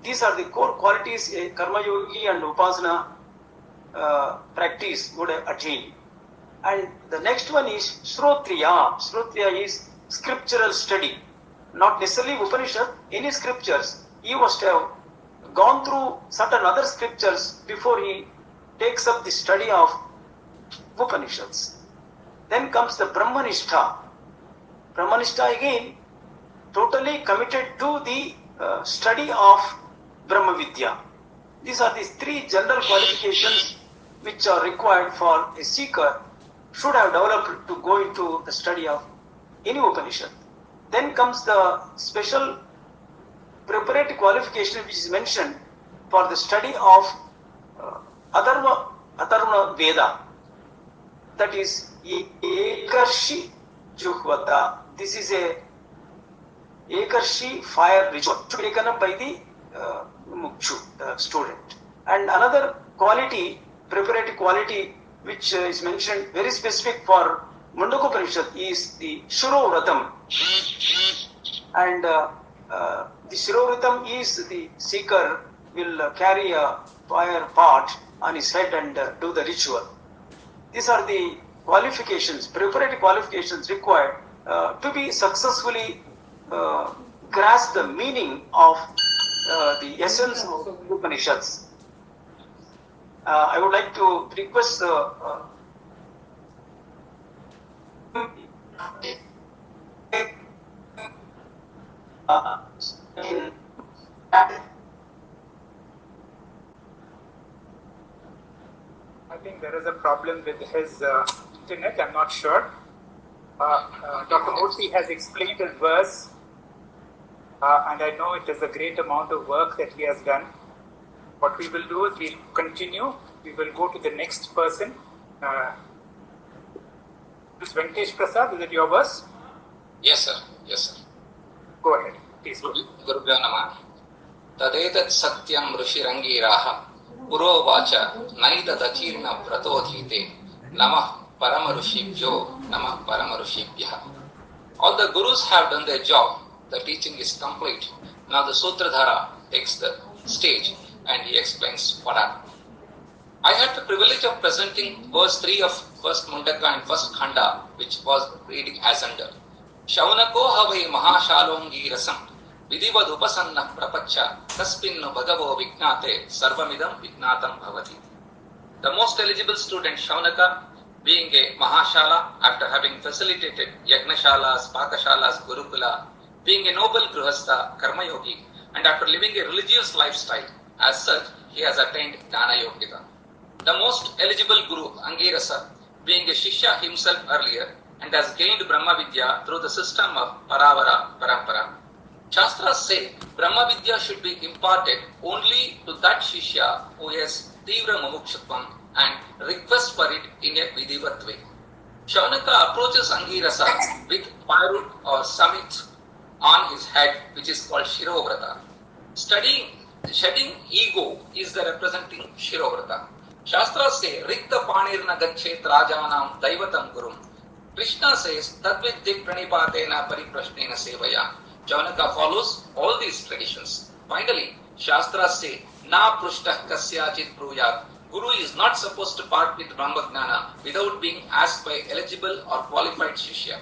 These are the core qualities a Karma Yogi and Upasana practice would have attained. And the next one is Shrotriya. Shrotriya is scriptural study. Not necessarily Upanishad, any scriptures. He must have gone through certain other scriptures before he takes up the study of Upanishads. Then comes the Brahmanistha. Brahmanistha again, totally committed to the study of Brahma Vidya. These are the three general qualifications which are required for a seeker should have developed to go into the study of any Upanishad. Then comes the special preparatory qualification which is mentioned for the study of Atharvana Veda. That is Ekarshi Juhvata. This is a Ekarshi fire ritual taken up by the Mukshu, the student. And another quality, preparatory quality, which is mentioned very specific for Mundaka Upanishad is the Shirovratam. And the Shirovratam is the seeker will carry a fire pot on his head and do the ritual. These are the qualifications, preparatory qualifications required to be successfully grasp the meaning of the essence of the Upanishads. I would like to request I think there is a problem with his internet, I'm not sure. Dr. Murthy has explained his verse, and I know it is a great amount of work that he has done. What we will do is we'll continue. We will go to the next person. This Venkatesh Prasad, is it your verse? Yes, sir. Yes, sir. Go ahead, please. Gurubhyo Namah. Tadetat satyam rushirangiraha purovacha naidadachirna pratodhite namah paramarushibhyo namah paramarushibhyaha. All the gurus have done their job. The teaching is complete. Now the Sutradhara takes the stage and he explains what happened. I had the privilege of presenting verse 3 of first Mundaka and first Khanda, which was reading as under. Shaunako havai mahashalongi rasam vidivad upasanna prapacha taspinnu bhagavo vignate sarvamidam vignatam bhavati. The most eligible student Shaunaka, being a Mahashala after having facilitated Yagnashalas, Pakashalas, Gurukula, being a noble Grihastha, Karma Yogi, and after living a religious lifestyle, as such, he has attained Jnana Yogita. The most eligible Guru, Angirasa, being a Shishya himself earlier, and has gained Brahma Vidya through the system of Paravara Parampara. Shastras say Brahma Vidya should be imparted only to that Shishya who has Tivra Mumukshutvam and requests for it in a Vidivat way. Shaunaka approaches Angirasa with Pairut or Samit on his head, which is called Shirovrata. Shedding ego is the representing Shirovrata. Shastras say, Rikta Panirna Gachet Rajanam Daivatam Gurum. Krishna says, Tadviddik Pranipatena Pariprashnena Sevaya. Shaunaka follows all these traditions. Finally, Shastras say, Na Prushtah Kasyachit Pruyat. Guru is not supposed to part with Brahmagnana without being asked by eligible or qualified Shishya.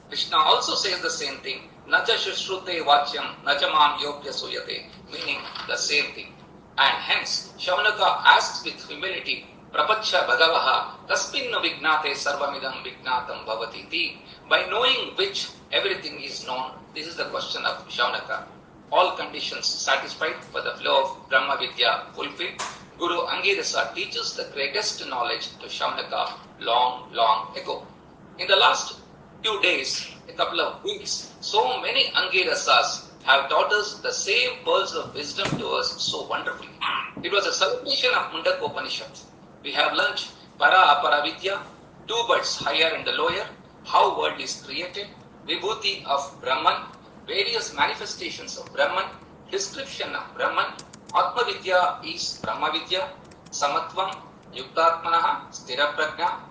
Krishna also says the same thing, Nacha Shushrute Vachyam Nachamam Yogya Suyate, meaning the same thing. And hence, Shaunaka asks with humility, Prapacha Bhagavaha Taspinnu Vignate Sarvamidam Vignatam Bhavatiti. By knowing which everything is known, this is the question of Shaunaka. All conditions satisfied for the flow of Brahma Vidya fulfilled. Guru Angirasa teaches the greatest knowledge to Shaunaka long ago. In the last few days, a couple of weeks, so many Angirasas have taught us the same pearls of wisdom to us so wonderfully. It was a celebration of Mundaka Upanishad. We have learnt Para Apara Vidya, two birds higher and the lower, how world is created, Vibhuti of Brahman, various manifestations of Brahman, description of Brahman, Atma Vidya is Brahma Vidya, Samatvam, Yuktatmanaha, Sthira Prajna.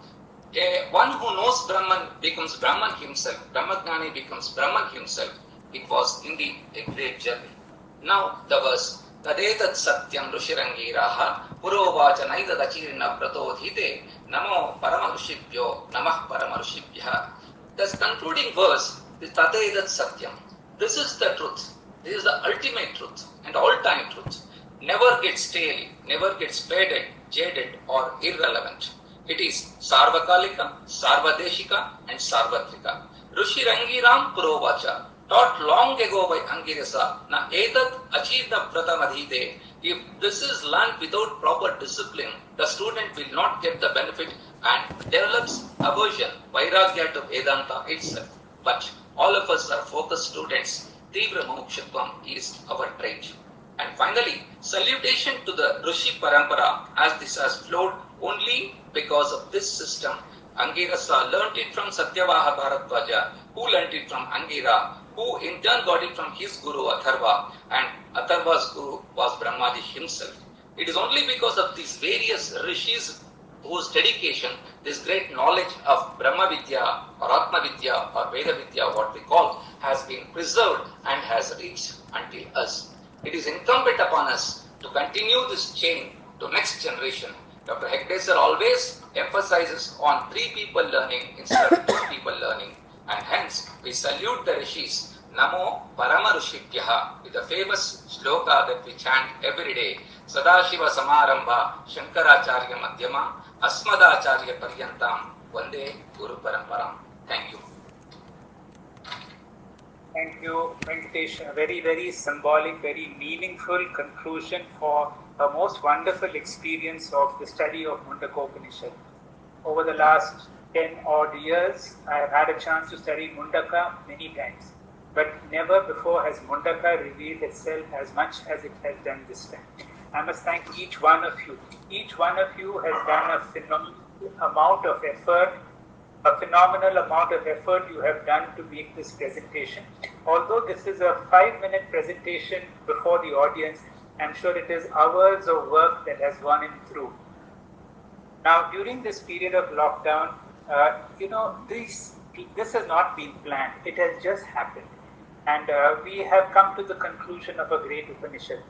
One who knows Brahman becomes Brahman himself, Brahmagnani becomes Brahman himself. It was indeed a great journey. Now the verse, Tadetat Satyam Rushirangiraha Purovacha Naidadachirina Pratodhite Namo Paramarushibhyo Namah Paramarushibhyaha. The concluding verse is Tadetat Satyam. This is the truth. This is the ultimate truth and all-time truth. Never gets stale, never gets faded, jaded or irrelevant. It is Sarvakalika, Sarvadeshika and Sarvatrika. Rushirangiram Purovacha, taught long ago by Angirasa, na etat achivna pratamadhite. If this is learned without proper discipline, the student will not get the benefit and develops aversion, vairagya to Vedanta itself. But all of us are focused students. Tivra Mumukshutvam is our trait. And finally, salutation to the Rishi Parampara, as this has flowed only because of this system. Angirasa learnt it from Satyavaha Bharadwaja, who learnt it from Angira, who in turn got it from his guru Atharva, and Atharva's guru was Brahmaji himself. It is only because of these various rishis whose dedication, this great knowledge of Brahma Vidya or Atma Vidya or Veda Vidya, what we call, has been preserved and has reached until us. It is incumbent upon us to continue this chain to next generation Dr. Hegde sir always emphasizes on 3 people learning instead of 2 people learning, and hence we salute the rishis. Namo Parama Rishibhyaha with the famous shloka that we chant every day. Sadashiva Samarambha Shankaracharya Madhyama Asmadacharya Paryantam Vande Guru Paramparam. Thank you. Thank you, Venkatesh. A very, very symbolic, very meaningful conclusion for a most wonderful experience of the study of Mundaka Upanishad. Over the last 10 odd years, I have had a chance to study Mundaka many times, but never before has Mundaka revealed itself as much as it has done this time. I must thank each one of you. Each one of you has done a phenomenal amount of effort. A phenomenal amount of effort you have done to make this presentation. Although this is a 5-minute presentation before the audience, I'm sure it is hours of work that has gone in through. Now, during this period of lockdown, this has not been planned. It has just happened. And we have come to the conclusion of a great Upanishad.